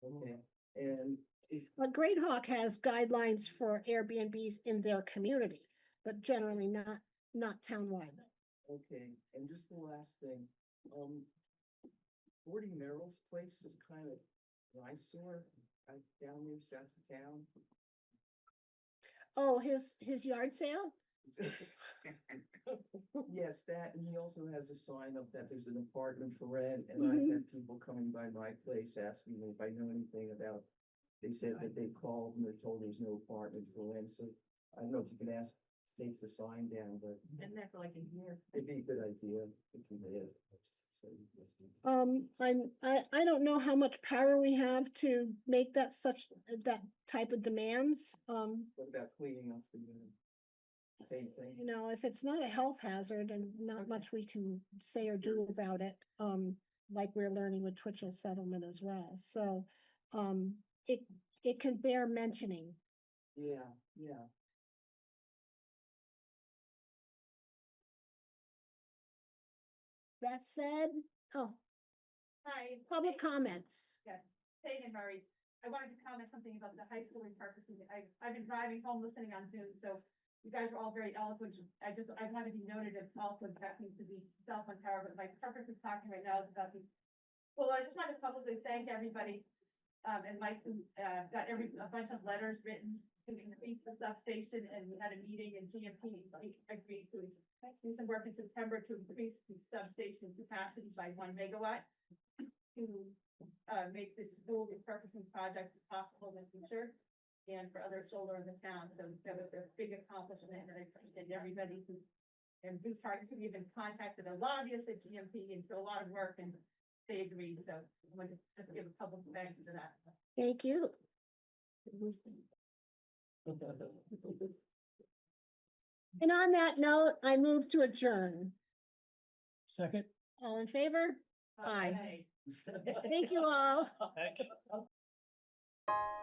Okay, and if, But Great Hawk has guidelines for Airbnbs in their community, but generally not townwide. okay, and just the last thing, 40 Merrill's place is kind of an eyesore down near south of town. Oh, his yard sale? Yes, that, and he also has a sign up that there's an apartment for rent, and I've had people coming by my place asking me if I know anything about. They said that they called and they're told there's no apartment for rent, so I don't know if you can ask, take the sign down, but Been there for like a year. it'd be a good idea if you did. I don't know how much power we have to make that type of demands. What about cleaning up the unit? Same thing. If it's not a health hazard and not much we can say or do about it, like we're learning with Twitchell settlement as well. So, it can bear mentioning. Yeah, yeah. that said, oh, Hi. public comments. Yes, Peg and Murray. I wanted to comment something about the high school repurposing. I've been driving home listening on Zoom, so you guys are all very eloquent. I wanted to be noted as also objecting to the cell phone tower, but my purpose of talking right now is about the. Well, I just want to publicly thank everybody, and Mike, who, got a bunch of letters written to increase the substation, and we had a meeting in GMP, agreed to do some work in September to increase the substation capacity by 1 megawatt to make this school repurposing project possible in the future and for other solar in the town. So that was a big accomplishment, and I appreciate everybody who, and Blue Parks, who even contacted a lobbyist at GMP and did a lot of work, and they agreed. So I want to just give a public thanks to that. Thank you. And on that note, I move to adjourn. Second. All in favor? Aye. Thank you all. Thank you.